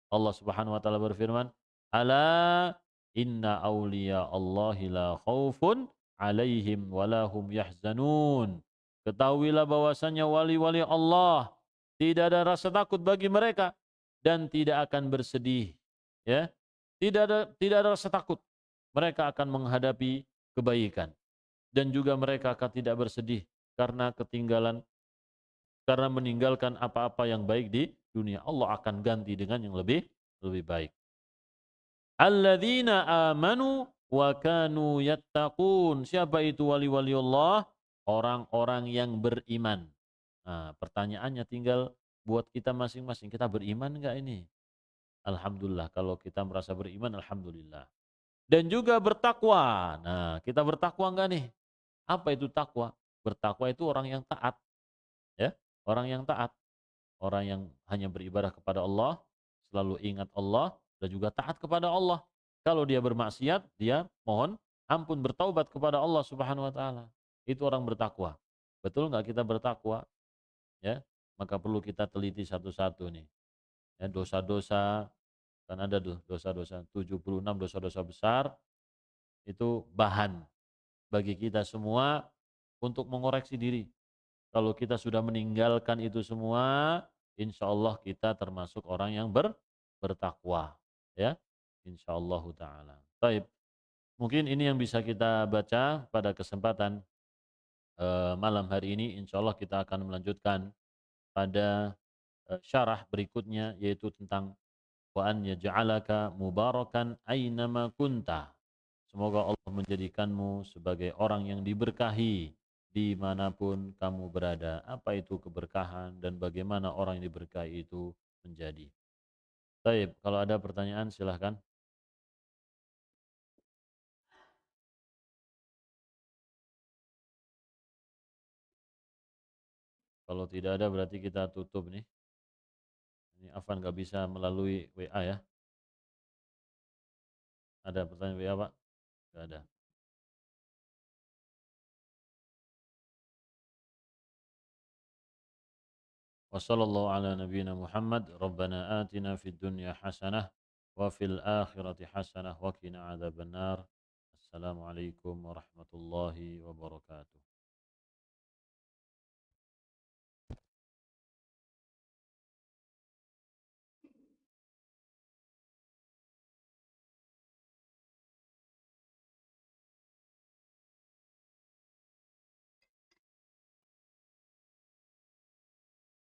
Allah Subhanahu wa taala berfirman, "Ala inna awliya Allahi la khaufun alaihim walahum yahzanun." Ketahuilah bahwasanya wali-wali Allah tidak ada rasa takut bagi mereka dan tidak akan bersedih. Ya, tidak ada rasa takut. Mereka akan menghadapi kebaikan dan juga mereka akan tidak bersedih karena ketinggalan, karena meninggalkan apa-apa yang baik di dunia. Allah akan ganti dengan yang lebih lebih baik. Alladzina amanu wa kanu yattaqun. Siapa itu wali-wali Allah? Orang-orang yang beriman. Nah, pertanyaannya tinggal buat kita masing-masing. Kita beriman enggak ini? Alhamdulillah. Kalau kita merasa beriman, alhamdulillah. Dan juga bertakwa. Nah, kita bertakwa enggak nih? Apa itu takwa? Bertakwa itu orang yang taat, ya. Orang yang taat, orang yang hanya beribadah kepada Allah, selalu ingat Allah dan juga taat kepada Allah. Kalau dia bermaksiat, dia mohon ampun, bertaubat kepada Allah Subhanahu wa taala. Itu orang bertakwa. Betul nggak kita bertakwa? Ya. Maka perlu kita teliti satu-satu nih. Ya, dosa-dosa, kan ada tuh dosa-dosa 76 dosa-dosa besar, itu bahan bagi kita semua untuk mengoreksi diri. Kalau kita sudah meninggalkan itu semua, insya Allah kita termasuk orang yang bertakwa. Ya, insya Allah ta'ala. Baik, mungkin ini yang bisa kita baca pada kesempatan malam hari ini. Insya Allah kita akan melanjutkan pada syarah berikutnya, yaitu tentang wa an yaj'alaka mubarakan aynama kunta. Semoga Allah menjadikanmu sebagai orang yang diberkahi dimanapun kamu berada. Apa itu keberkahan dan bagaimana orang yang diberkahi itu menjadi. Baik, kalau ada pertanyaan silahkan. Kalau tidak ada berarti kita tutup nih. Ini Afan nggak bisa melalui WA ya. Ada pertanyaan WA Pak? Nggak ada. Wassallallahu ala nabiyyina Muhammad. Rabbana atina fid dunya hasanah wa fil akhirati hasanah wa qina adzabannar. Assalamualaikum warahmatullahi wabarakatuh.